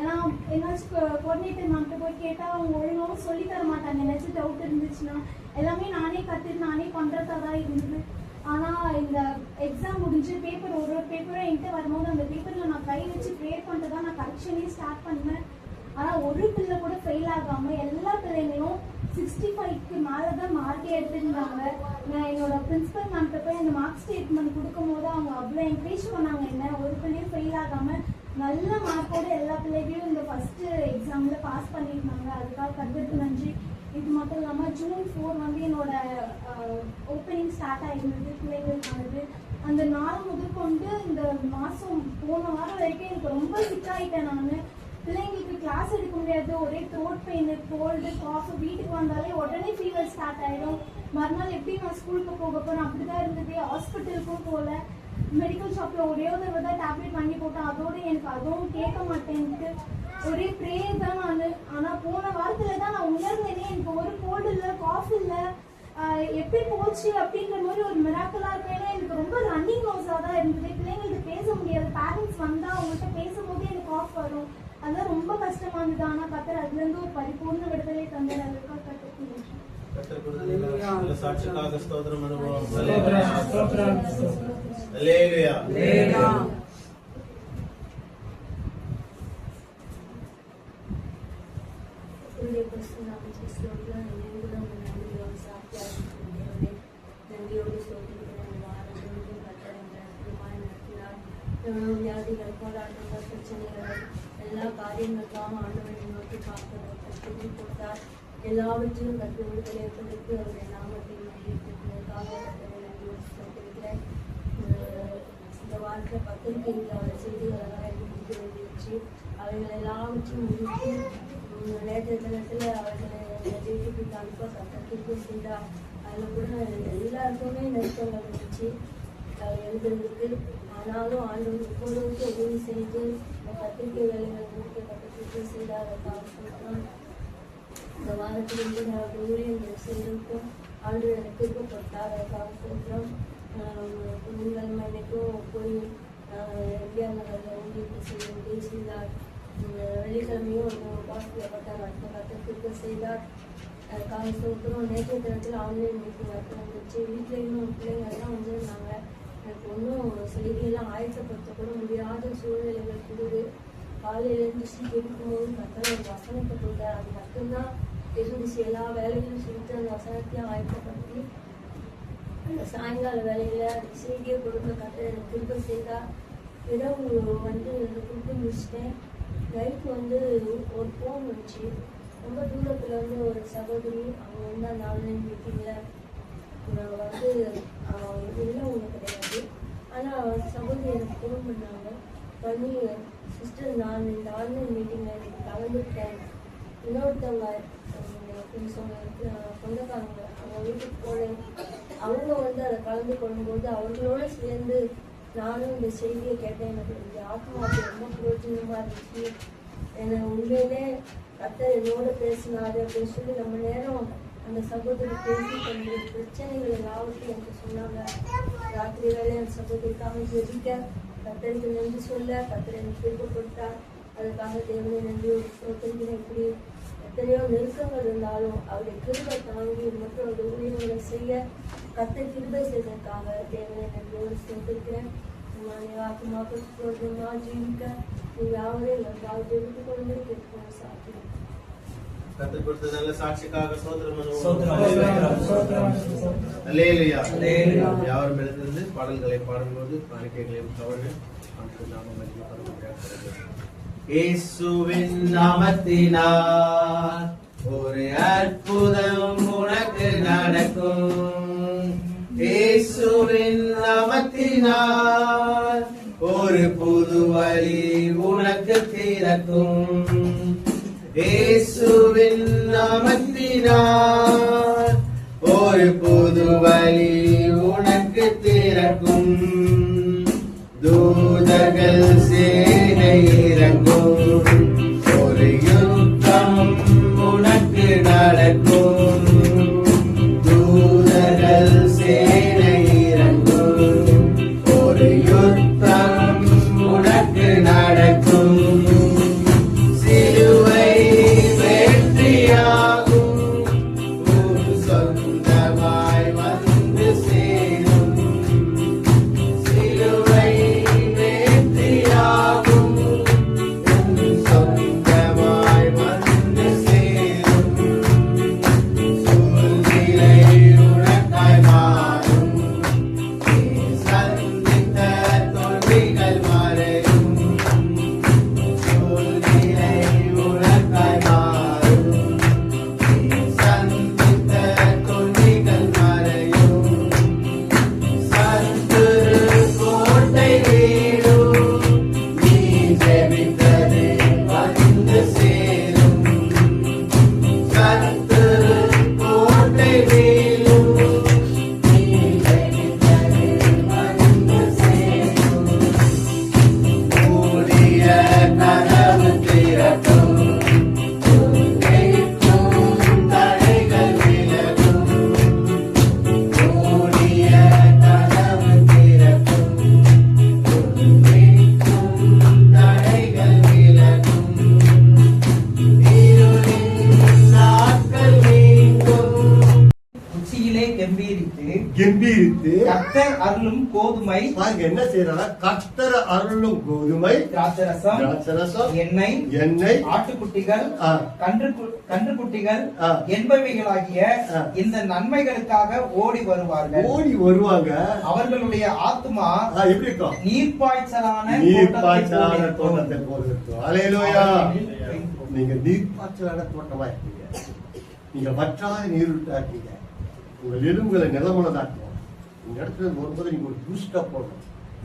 ஏன்னா என்னாச்சும் கோஆர்டினேட்டர் மேம்கிட்ட போய் கேட்டால் அவங்க ஒழுங்காகவும் சொல்லி தர மாட்டாங்க. ஏதாச்சும் டவுட் இருந்துச்சுன்னா எல்லாமே நானே கற்றுட்டு நானே பண்ணுறதா தான் இருந்தது. ஆனால் இந்த எக்ஸாம் முடிஞ்சு பேப்பர் ஒரு பேப்பரும் என்கிட்ட வரும்போது அந்த பேப்பரில் நான் கை வச்சு ப்ரேயர் பண்ணிட்டு தான் நான் கரெக்ஷனே ஸ்டார்ட் பண்ணேன். ஆனால் ஒரு பிள்ளை கூட ஃபெயில் ஆகாமல் எல்லா பிள்ளைங்களும் 65க்கு மேலே தான் மார்க்கே எடுத்துருந்தாங்க. நான் என்னோட பிரின்சிபல் மேம்கிட்ட போய் அந்த மார்க் ஸ்டேட்மெண்ட் கொடுக்கும் போது அவங்க அவ்வளோ என்கரேஜ் பண்ணாங்க. என்ன ஒரு பிள்ளையும் ஃபெயில் ஆகாமல் நல்ல மார்க்கோட எல்லா பிள்ளைகளையும் இந்த ஃபர்ஸ்ட் எக்ஸாமில் பாஸ் பண்ணியிருந்தாங்க. அதுக்காக கருத்துக்கு நன்றி. இது மட்டும் இல்லாமல் June 4 வந்து என்னோட ஓப்பனிங் ஸ்டார்ட் ஆகிருந்தது பிள்ளைங்களுக்கானது. அந்த நாள் முதற்கொண்டு இந்த மாதம் போன வாரம் வரைக்கும் எனக்கு ரொம்ப சிக்காயிட்டேன். நான் பிள்ளைங்களுக்கு கிளாஸ் எடுக்க முடியாது, ஒரே த்ரோட் பெயின், கோல்டு, காஃப். வீட்டுக்கு வந்தாலே உடனே ஃபீவர் ஸ்டார்ட் ஆகிடும். மறுநாள் எப்படி நான் ஸ்கூலுக்கு போக போகிறேன் அப்படி தான் இருந்தது. ஹாஸ்பிட்டலுக்கும் போகல. மெடிக்கல் ஷாப்பில் ஒரே ஒரு தடவை தான் டேப்லெட் வாங்கி போட்டேன். அதோடு எனக்கு அதுவும் கேட்க மாட்டேன்ட்டு ஒரே ப்ரேயர் தான் நான். ஆனால் போன வாரத்தில் தான் நான் உணர்ந்தேனே எனக்கு ஒரு கோல்டு இல்லை, காஃப் இல்லை, எப்படி போச்சு அப்படின்ற மாதிரி ஒரு மிராக்கலாக இருக்கும். ஏன்னா எனக்கு ரொம்ப ரன்னிங் நோஸாக தான் இருந்தது. பிள்ளைங்களுக்கு பேச முடியாது. பேரண்ட்ஸ் வந்தால் அவங்கள்ட்ட பேசும்போது எனக்கு காஃப் வரும். அதெல்லாம் ரொம்ப கஷ்டமா இருந்தது. ஆனால் கத்தர் அதுலேருந்து ஒரு பரிபூர்ண விடுதலை தந்தார். அதுக்காக கத்தர் சாட்சிக்காக ஸ்தோத்திரம் பண்ணுவோம். அல்லேலூயா. வியாதிகள், போராட்டங்கள், பிரச்சனைகள் எல்லா காரியங்களுக்காக ஆண்டவரை நோக்கி பார்த்து கொடுத்தார். எல்லாவற்றிலும் கற்று விடுதலை ஏற்படுத்தி அவருடைய நாமத்தை மகிழ்ச்சிக்காக சொல்லியிருக்கிறேன். இந்த வாரத்தில் பத்திரிகையில் அவருடைய செய்திகள் முடிக்க வேண்டியிருச்சு. அவைகள் எல்லாவற்றையும் முடித்து நேற்றைய தினத்தில் அவர்களை வீட்டுக்கு அனுப்ப கத்திரிக்கை செய்தார். அதில் கூட எல்லாருக்குமே நெருக்கங்கள் இருந்துச்சு எழுதுறதுக்கு. ஆனாலும் ஆண்டவர் எப்பொழுதுக்கு உதவி செய்து பத்திரிகை வேலைகளை முடிக்க பத்திரிகை செய்தார். இந்த வாரத்திலிருந்து நான் ஊழியர்கள் செய்திருக்கும் ஆண்டவர் எனக்கு கொடுத்தார். அதுக்காக சொல்கிறோம். புதன்கிழமைக்கும் போய் இந்தியா நகரில் ஊழியர்கள் செய்ய உதவி செய்தார். வெள்ளிக்கிழமையும் ஒரு பாஸ்போர்ட் கத்திரிக்கை செய்தார். அதுக்காக சொல்கிறோம். நேற்றைய தினத்தில் ஆன்லைன் மீட்டிங் வந்துச்சு. வீட்டில் இன்னும் பிள்ளைங்கள்லாம் வந்துருந்தாங்க. எனக்கு ஒன்றும் செய்தியெல்லாம் ஆயத்தப்படுத்தக்கூட முடியாத சூழ்நிலைகள் இருந்தது. காலையிலேருந்து கேட்கும்போது கத்தர் ஒரு வசனத்தை கொடுத்தார். அது மட்டும்தான் இருந்துச்சு. எல்லா வேலைகளும் செஞ்சு அந்த வசனத்தையும் ஆயத்தப்படுத்தி அந்த சாயங்கால வேலையில் அந்த செய்தியை கொடுக்க கத்தர் எனக்கு திரும்ப செய்தார். இரவு வந்து கொடுத்து முடிச்சிட்டேன். நைட்டு வந்து ஒரு ஃபோன் வந்துச்சு. ரொம்ப தூரத்தில் வந்து ஒரு சகோதரி அவங்க வந்து அந்த ஆன்லைன் மீட்டிங்கில் வந்து இல்லை ஒன்று கிடையாது. ஆனால் சகோதரி எனக்கு ஃபோன் பண்ணாங்க. பண்ணி சிஸ்டர் நான் இந்த ஆன்லைன் மீட்டிங்கில் எனக்கு கலந்துட்டேன். இன்னொருத்தவங்க சொந்தக்காரங்க அவங்க வீட்டுக்கு போனேன். அவங்க வந்து அதை கலந்து கொள்ளும்போது அவங்களோட சேர்ந்து நானும் இந்த செய்தியை கேட்டேன். எனக்கு இந்த ஆத்மாவுக்கு ரொம்ப பிரயோஜனமாக இருந்துச்சு. என்னை உண்மையிலே கத்தர் என்னோட பேசினாரு அப்படின்னு சொல்லி நம்ம நேரம் அந்த சகோதரி பேசி தன்னுடைய பிரச்சனைகள் எல்லாவற்றையும் எனக்கு சொன்னாங்க. ராத்திரி வேலை அந்த சகோதரிக்காக ஜெபிக்க கத்தருக்கு நன்றி சொல்ல கத்தர் எனக்கு திரும்ப கொடுத்தார். அதுக்காக தேவனை நன்றி ஒரு சோதனைகளை இப்படி எத்தனையோ நெருக்கங்கள் இருந்தாலும் அவருடைய கிருபை தாங்கி மற்றும் அவருடைய ஊழியர்களை செய்ய கத்தர் கிருபை செய்ததற்காக தேவனை நன்றியோடு சேர்த்திருக்கிறேன். ஆத்மாக்கு சோதனமாக ஜீவிக்க யாவரையும் எங்கள் ஜெபித்துக் கொண்டு கேட்கிறோம். சாத்தியம் கத்தர் கொடுத்த நல்ல சாட்சிக்காக ஸ்தோத்திரம் பண்ணுவோம். அல்லேலூயா. யாவரும் எழுந்திருந்து பாடல்களை பாடும்போது காணிக்கைகளையும் தவறு இயேசுவின் நாமத்தினால் ஒரு அற்புதம் உனக்கு நடக்கும். இயேசுவின் நாமத்தினால் ஒரு புது வழி உனக்கு திறக்கும். இயேசுவின் நாமத்தினால் ஒரு புது வழி உனக்கு திறக்கும். தூதர்கள் சேனை இறங்கும், ஒரு யுத்தம் உனக்கு நடக்கும். தூதர்கள் சேனை இறங்கும், ஒரு யுத்தம் உனக்கு நடக்கும். சிலுவை வெற்றியாகும், உன் சொந்தமாய் வந்து சேரும். சிலுவை வெற்றியாகும், உன் சொந்தமாய் வந்து சேரும். சூழ்நிலை உனக்காய் மாறும், நீ சந்தித்த தோல்விகள் மறையும். சூழ்நிலை உனக்காய் மாறும், நீ சந்தித்த தோல்விகள் மறையும். சத்துரு கோட்டை வீழும், நீ ஜெபித்தது வந்து சேரும். சத்துரு கோட்டை வீழும், நீ ஜெபித்தது வந்து சேரும். மூடிய கதவு திறக்கும், உன்னைக்கும் தடைகள் விலகும். மூடிய கதவு திறக்கும், உன்னைக்கும் தடைகள் விலகும். இருளின் நாட்கள் நீங்கும். உச்சியிலே கம்பீரித்து கம்பீரித்து கர்த்தர் அருளும் கோதுமை பாருங்க என்ன செய்யறாங்க. கர்த்தர் அருளும் கோதுமை, திராட்சரசம் திராட்சரசம், எண்ணெய் எண்ணெய், ஆட்டுக்குட்டிகள் ஆ, கன்றுக்குட்டிகள் ஆ. என்பவைகளாகிய ஆ. இந்த நன்மைகளுக்காக ஓடி வருவார்கள். ஓடி வருவாங்க. அவர்களுடைய ஆத்துமா எப்படி இருக்கும்? நீர்ப்பாய்ச்சலான நீர்ப்பாய்ச்சலான தோட்டத்தைப் போல் தோட்டத்தை போல இருக்கும். அல்லேலூயா. நீங்க நீர்ப்பாய்ச்சலான தோட்டமா இருக்கீங்க. நீங்க வற்றாத நீருட்டா இருக்கீங்க. உங்கள் எலும்புகளை நிலமுள்ளதாக்கும். இந்த இடத்துல வரும்போது நீங்க ஒரு பூஸ்டா போடணும்.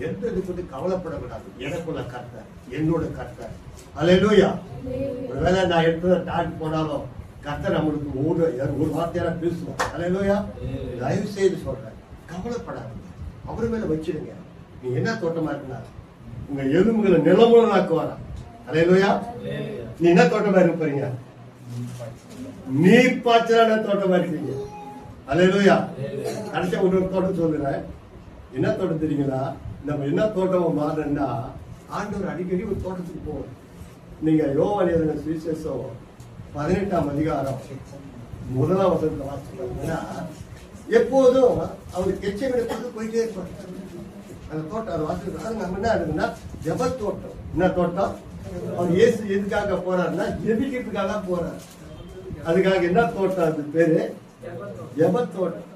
எந்த இதுக்கு கவலைப்படக்கூடாது. எனக்குள்ள கர்த்தர், என்னோட கர்த்தர். அல்லேலூயா. ஒருவேளை நான் எடுத்து டாட் போனாலும் கர்த்தர் நம்மளுக்கு ஒரு வார்த்தையால பேசுவோம். அல்லேலூயா. தயவு செய்து சொல்றேன், கவலைப்படாதீங்க. அவர் மேல வச்சிடுங்க. நீ என்ன தோட்டமா இருக்குன்னா உங்க எலும்புகளை நிலமுள்ளதாக்குவாரா. அல்லேலூயா. நீ என்ன தோட்டமா இருக்க போறீங்க? நீர்ப்பாய்ச்சலான தோட்டமா இருக்கீங்க. அல்லேலூயா. கடைசியா ஒரு தோட்டம் சொல்லுறேன். என்ன தோட்டம் தெரியுங்களா? நம்ம என்ன தோட்டமா மாறணும்னா ஆண்டவர் அடிக்கடி ஒரு தோட்டத்துக்கு போவோம். நீங்க யோவான் எழுதின சுவிசேஷம் 18ஆம் அதிகாரம் 1ஆம் வசனத்தை வாசிச்சீங்கன்னா எப்போதும் அவர் கெச்சமிடத்துக்கு போயிட்டே இருப்பார். அந்த தோட்டம் அதை வாசிக்கிறது நம்ம என்ன இருக்குன்னா ஜெப தோட்டம். என்ன தோட்டம்? அவர் இயேசு எதுக்காக போறாருன்னா ஜெபிக்கிறதுக்காக போறாரு. அதுக்காக என்ன தோட்டம்? அது பேரு ஜெப தோட்டம்.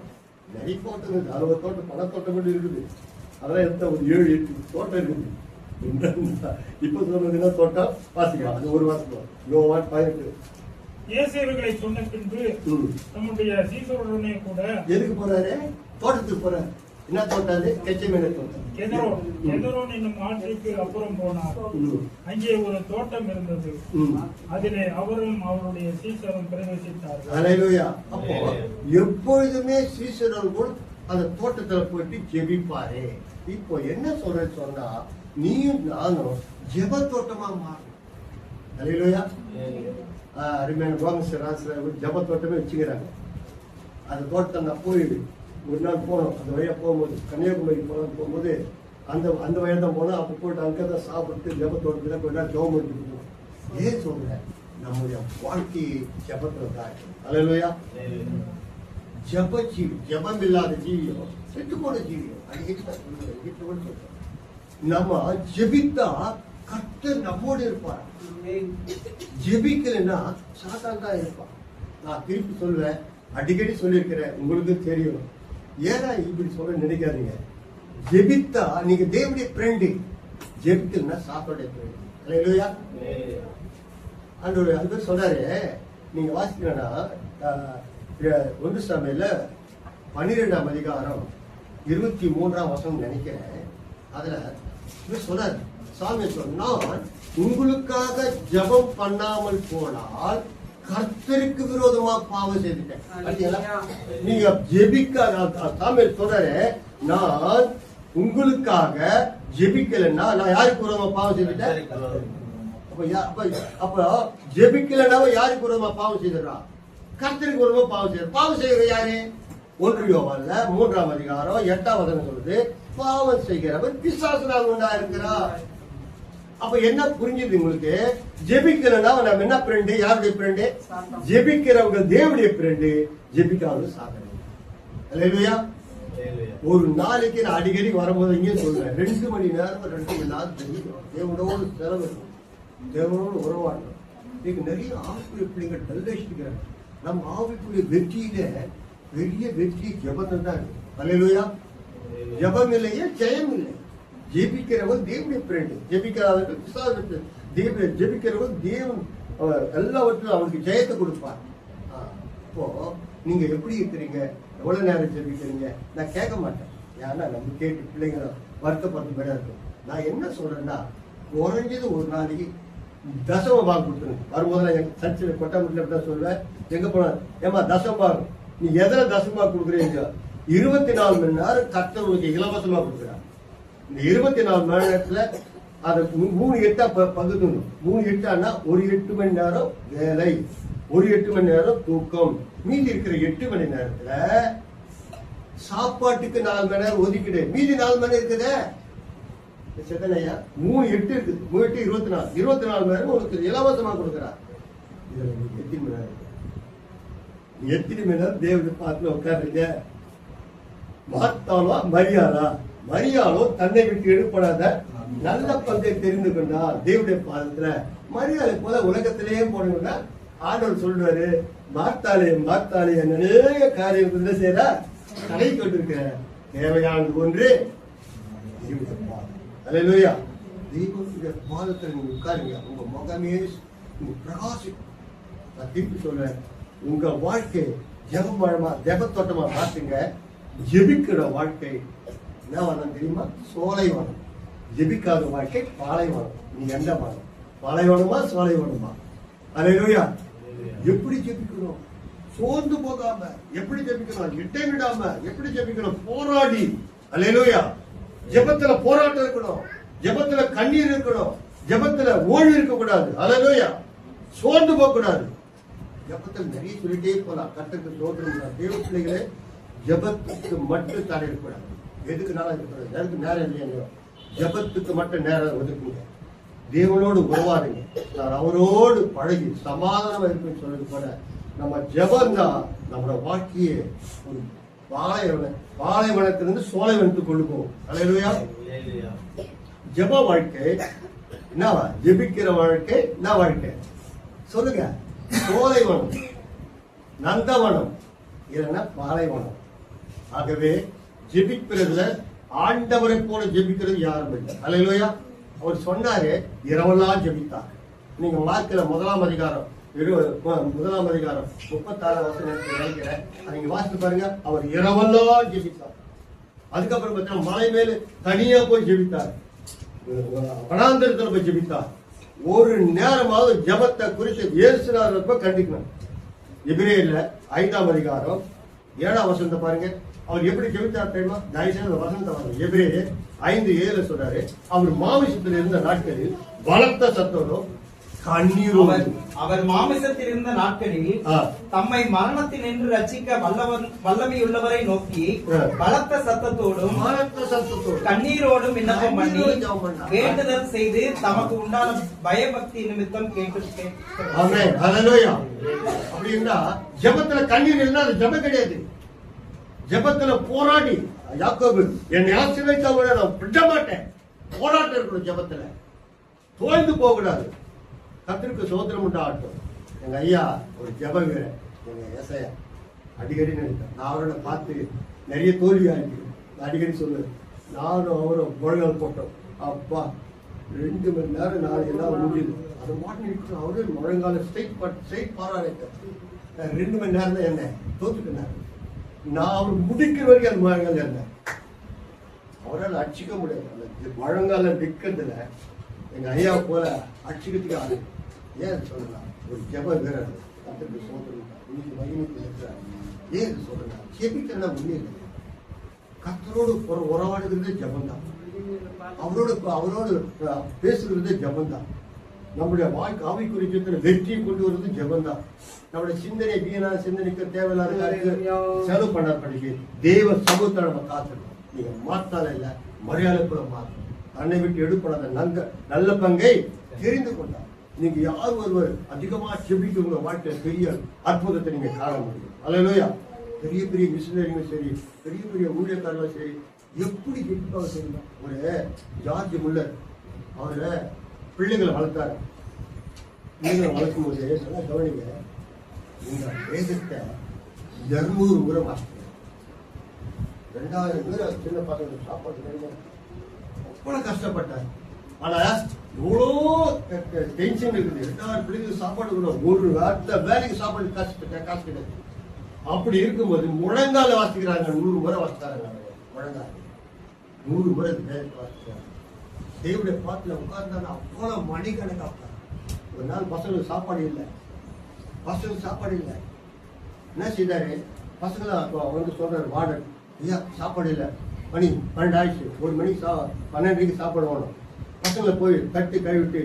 நிறைய தோட்டம் இருக்குது. 60 தோட்டம், பல தோட்டம் கூட இருக்குது. அதெல்லாம் எந்த ஒரு 7-8 தோட்டம் இருக்குது. இப்ப சொல்றது என்ன தோட்டம்? வாசிக்கலாம். அது ஒரு வாசிக்கலாம். யோவான் 18. இயேசு இவர்களை சொன்ன பின்பு நம்முடைய சீசருடனே கூட எதுக்கு போறாரு? தோட்டத்துக்கு போறாரு. என்ன தோட்டம்? அது கெச்சமேன தோட்டம். கெதரோன் என்னும் ஆற்றுக்கு அப்புறம் போனார். அங்கே ஒரு தோட்டம் இருந்தது. அதிலே அவரும் அவருடைய சீசரும் பிரவேசித்தார்கள். அல்லேலூயா. அப்போ எப்பொழுதுமே சீசர்கள் அந்த தோட்டத்துல போயிட்டு ஜெபிப்பாரு. இப்போ என்ன சொல்றேன்னு சொன்னா நீயும் நானும் ஜெப தோட்டமா மாறும். அல்லேலூயா. அருமையான கோமேஸ்வர ஜெப தோட்டமே வச்சுக்கிறாங்க. அந்த தோட்டத்தை நான் போயிடு ஒரு நாள் போனோம். அந்த வழியா போகும்போது கன்னியாகுமரி போகும்போது அந்த வழியா தான் போனோம். அப்போ போயிட்டு அங்கதான் சாப்பிட்டு ஜெப தோட்டத்துல கொஞ்ச நாள் ஜெபம் பண்ணிட்டு போனோம். ஏன் சொல்றேன்? நம்முடைய வாழ்க்கை ஜெபத்துல தான். அல்லேலூயா. ஜெப ஜீவி, ஜெபம் இல்லாத ஜீவியம் செத்து போன ஜீவியம். அடிக்கடி சொல்றேன். நம்ம ஜெபித்தா கர்த்தர் நம்மோடு இருப்பார். ஜெபிக்கலைன்னா சாத்தான் தான் இருப்பான். நான் திருப்பி சொல்லுவேன், அடிக்கடி சொல்லியிருக்கிறேன், உங்களுக்கு தெரியும். ஏன்னா இப்படி சொல்ல நினைக்காதீங்க. ஜெபித்தா நீங்க தேவனுடைய ஃப்ரெண்டு, ஜெபிக்கலன்னா சாத்தோடைய ஃப்ரெண்டு. அல்லேலூயா. ஆண்டவர் அது சொல்றாரு. நீங்க வாசிக்கிறேன்னா 1 சாமுவேல் 12ஆம் அதிகாரம் 23ஆம் வசனம் நினைக்கிறேன். அதுல சொன்னார், சாமி சொன்னான், உங்களுக்காக ஜெபம் பண்ணாமல் போனால் கர்த்தருக்கு விரோதமா பாவம் செய்துட்டேன். நீங்க ஜெபிக்க சாமி சொல்றாரு, நான் உங்களுக்காக ஜெபிக்கலன்னா நான் யாருக்கு விரோதமா பாவம் செய்துட்டேன்? அப்ப ஜெபிக்கலன்னா யாருக்கு விரோதமா பாவம் செய்துறா? கர்த்தருக்கு விரோதமா பாவம் செய்யற. பாவம் செய்யற யாரு? 1 யோவான்ல 3ஆம் அதிகாரம் 8ஆம் வசனம் சொல்லுது, பாவம் செய்கிறவர் பிசாசுனால் உண்டாயிருக்கிறார். அப்ப என்ன புரிஞ்சுது உங்களுக்கு? ஜெபிக்கிறனா நம்ம என்ன ஃப்ரெண்டு? யாருடைய ஃப்ரெண்டு? ஜெபிக்கிறவங்க தேவனுடைய ஃப்ரெண்டு, ஜெபிக்காதவங்க சாதனை. அல்லேலூயா. ஒரு நாளைக்கு நான் அடிக்கடி வரும்போது இங்கே சொல்றேன், 2 மணி நேரம் 2 மணி நேரம் ஜெபிக்கணும். தேவனோடு செலவு, தேவனோடு உறவாடணும். இன்னைக்கு நிறைய ஆவிக்குரிய பிள்ளைங்க டல்லடிக்கிறாங்க. நம்ம ஆவிக்குரிய வெற்றியில பெரிய வெற்றி ஜெபம் தான். அல்லேலூயா. ஜெபம் இல்லையே ஜெயம் இல்லை. ஜெபிக்கிறவன் தேவனுடைய ஃப்ரெண்டு, ஜெபிக்கிறவர்கள் பிசாசு. ஜெபிக்கிறவன் தேவன் எல்லாவற்றிலும் அவனுக்கு ஜெயத்தை கொடுப்பார். இப்போ நீங்க எப்படி இருக்கிறீங்க? எவ்வளவு நேரம் ஜெபிக்கிறீங்க? நான் கேட்க மாட்டேன். ஏன்னா நம்ம கேட்டு பிள்ளைங்க வருத்தப்பட்டு மேல இருக்கும். நான் என்ன சொல்றேன்னா, குறைஞ்சது ஒரு நாளைக்கு தசம பாகம் கொடுத்துருங்க. வரும்போது நான் எங்க சர்ச்சில் கொட்டாமட்டில் அப்படிதான் சொல்லுவேன். எங்க போன ஏமா தசம பாகம், நீ எதில் தசமா கொடுக்குறீங்க? 24 மணி நேரம் கர்த்தர் உங்களுக்கு இலவசமா கொடுக்குறாங்க. இந்த 24 மணி நேரத்துல அதை 3 8ஆ பகுக்கணும். 3 8ஆனா ஒரு 8 மணி நேரம் வேலை, ஒரு 8 மணி நேரம் தூக்கம். மீதி இருக்கிற 8 மணி நேரத்துல சாப்பாட்டுக்கு 4 மணி நேரம் ஒதுக்கிடு. மீதி 4 மணி இருக்குதே செதனையா 3 8 இருக்குது. 3 8 24. 24 மணி நேரம் உங்களுக்கு இலவசமா கொடுக்குறார். இதுல உங்களுக்கு எத்தனை மணி நேரம்? எத்தனை மணி நேரம் தேவனுடைய பாத்துல உட்காருங்க? மார்த்தாளோ மரியாளா? மரியாளோ தன்னை விட்டு எடுப்படாத நல்ல பங்கை தெரிந்து கொண்டா தேவனுடைய பாதத்துல. மரியாதை போல உலகத்திலேயே போனீங்கன்னா ஆண்டவர் சொல்றாரு, மார்த்தாளே மார்த்தாளே அநேக காரியம் என்ன செய்யற தடை கொண்டிருக்கிற, தேவையானது ஒன்று தேவனுடைய பாதம். அல்லேலூயா. தெய்வத்துடைய பாதத்துல நீங்க உட்காருங்க, உங்க முகமே பிரகாசிக்கும். நான் திருப்பி சொல்றேன், உங்க வாழ்க்கை ஜெபமா ஜெபத்தோட்டமா மாத்துங்க. ஜெபிக்கிற வாழ்க்கை என்ன வனம் தெரியுமா? சோலைவனம். ஜெபிக்காத வாழ்க்கை பாலைவனம். நீ எந்த வனம்? பாலைவனமா சோலைவனமா? அல்லேலூயா. எப்படி ஜெபிக்கணும்? சோர்ந்து போகாம எப்படி ஜெபிக்கணும்? இட்டை விடாம எப்படி ஜெபிக்கணும்? போராடி. அல்லேலூயா. ஜெபத்துல போராட்டம் இருக்கணும், ஜெபத்துல கண்ணீர் இருக்கணும், ஜெபத்துல ஓய்வு இருக்க கூடாது. அல்லேலூயா. சோர்ந்து போக கூடாது. ஜெபத்தில் நிறைய சொல்லிட்டே போலாம். கர்த்தருக்கு ஸ்தோத்திரம். தேவ பிள்ளைகளே, ஜெபத்துக்கு மட்டும் தடை இருக்கக்கூடாது. எதுக்கு நாளா இருக்கக்கூடாது? எனக்கு நேரம் இல்லையா? ஜெபத்துக்கு மட்டும் நேரம் ஒதுக்குங்க. தேவனோடு உறவாடுங்க. நான் அவரோடு பழகி சமாதானமா இருக்குன்னு சொல்றது போல நம்ம ஜெபம் தான் நம்மளோட வாழ்க்கையை ஒரு பாலைவனத்திலிருந்து சோலைவனத்துக்கு கொண்டு போகும். அல்லேலூயா. ஜெப வாழ்க்கை என்னவா? ஜெபிக்கிற வாழ்க்கை என்ன வாழ்க்கை சொல்லுங்க? சோலைவனம், நந்தவனம், இல்லைன்னா பாலைவனம். ஆகவே ஜெபிக்கிறதுல ஆண்டவரை போல ஜெபிக்கிறது யாரும் இல்லை. அல்லேலூயா. அவர் சொன்னாரு, இரவெல்லாம் ஜெபித்தார். நீங்க மார்க்ல 1ஆம் அதிகாரம் 36 வசனத்தை நினைக்கிறேன், நீங்க வாசித்து பாருங்க. அவர் இரவெல்லாம் ஜெபித்தார். அதுக்கப்புறம் பார்த்தீங்கன்னா மலை மேல தனியா போய் ஜெபித்தார், வனாந்தரத்துல போய் ஜெபித்தார். ஒரு நேரமாவது ஜெபத்தை குறித்து இயேசுநாதர் கண்டிக்கணும். எபிரேயர்ல 5ஆம் அதிகாரம் 7ஆம் வசனத்தை பாருங்க. அவர் எப்படி ஜெபித்தார் தெரியுமா? தயவுசெய்து வசனத்தை பாருங்க. எபிரேயர் 5:7 சொல்றாரு, அவர் மாமிசத்தில் இருந்த நாட்களில் பலத்த சத்தோடும் கண்ணீரோடு. அவர் மாமிசத்தில் இருந்த நாட்களில் தம்மை மரணத்தினின்று ரட்சிக்க வல்லமையுள்ளவரை நோக்கி பலத்த சத்தத்தோடும் கண்ணீரோடும் விண்ணப்பம் பண்ணி வேண்டுதல் செய்து தமக்கு உண்டான பயபக்தி நிமித்தம் கேட்டு. அப்படின்னா ஜெபத்துல கண்ணீர் இருந்தா அது ஜெபம் கிடையாது. ஜெபத்துல போராடி, யாக்கோபு என்னை ஆசீர்வதித்தவங்க நான் விட மாட்டேன். போராட்டம் இருக்கணும் ஜெபத்துல, தோய்ந்து போக கூடாது. கர்த்தருக்கு ஸ்தோத்திரம் உண்டாகட்டும். எங்க ஐயா ஒரு ஜெப வீரர், எங்க ஏசாயா அடிக்கடி நினைத்தேன். நான் அவரோட பார்த்து நிறைய தோல்வியா இருக்கு. அடிக்கடி சொல்லுவேன், நானும் அவரும் முழங்கால் போட்டோம். அப்பா 2 மணி நேரம் நாளை எல்லாம் முடியுது. அதை மாட்டி அவரு முழங்கால ஸ்ட்ரைட் பாராட்ட 2 மணி நேரம் தான் என்ன தோத்துக்கினாரு. நான் அவர் முடிக்கிற வரைக்கும் அது முழங்கால் இருந்தேன். அவரால் அடிச்சுக்க முடியாது. அந்த முழங்கால நிக்கிறதுல எங்க ஐயா போல அடிச்சுக்கிறதுக்கு ஆளு. ஏன் சொல்லலாம், ஒரு ஜெப வீரர் கர்த்தருக்கு சோதனை இன்னைக்கு மகிமைக்கு இருக்கிறார். ஏன் சொல்லலாம், ஜெபிக்கிறதா ஒண்ணு இல்லை. கர்த்தரோடு உறவாடுகிறது ஜெபந்தான். அவரோடு பேசுகிறது ஜெபந்தான். நம்முடைய வாழ்க்கை ஆவிக்குரிய வெற்றியை கொண்டு வருவது ஜெபந்தான். நம்முடைய சிந்தனை வீணான சிந்தனைக்கு தேவையில்லாத செலவு பண்ண படிக்க தேவ சமூகத்தை நம்ம காத்தணும். நீங்க மாத்தால இல்ல, மரியாதை கூட மாத்தணும். தன்னை விட்டு எடுப்படாத நல்ல பங்கை தெரிந்து கொண்டார். நீங்க யார் ஒருவர் அதிகமா செபிக்க உங்க வாழ்க்கையில பெரிய அற்புதத்தை நீங்க காண முடியும். அல்லேலூயா. பெரிய பெரிய மிஷினரிகளும் சரி, பெரிய பெரிய ஊழியக்காரர்களும் சரி, எப்படி ஜெபிப்பாங்க தெரியுமா? ஒரு ஜார்ஜ் முல்லர் அவரை பிள்ளைகளை வளர்த்தாரு. பிள்ளைகளை வளர்க்கும் போது நல்லா கவனிங்க, இந்த வேதத்தை 200 முறை வாசிக்கிறார். 2000 பேர் சின்ன பசங்களுக்கு சாப்பாடு அவ்வளவு கஷ்டப்பட்டார். ஆனா எவ்வளோ டென்ஷன் இருக்குது. 2000 பிள்ளைங்களுக்கு சாப்பாடு கூட ஒரு அடுத்த வேலைக்கு சாப்பாடு காசு கிடையாது. அப்படி இருக்கும்போது முழங்கால வாசிக்கிறாங்க. 100 முறை வாசிக்கிறாங்க. முழங்கால 100 முறை வாசிக்கிறாங்க. தேவடைய பாட்டுல உட்கார்ந்தாங்க. அவ்வளவு மணிக்கணக்காக ஒரு நாள் பசங்களுக்கு சாப்பாடு இல்லை. என்ன செய்தாரு, பசங்களை வந்து சொல்றாரு வார்டன், ஐயா சாப்பாடு இல்லை, மணி 12 ஆயிடுச்சு, 1 மணிக்கு 12 சாப்பாடு வேணும். பசங்களை போய் தட்டி கழுவிட்டு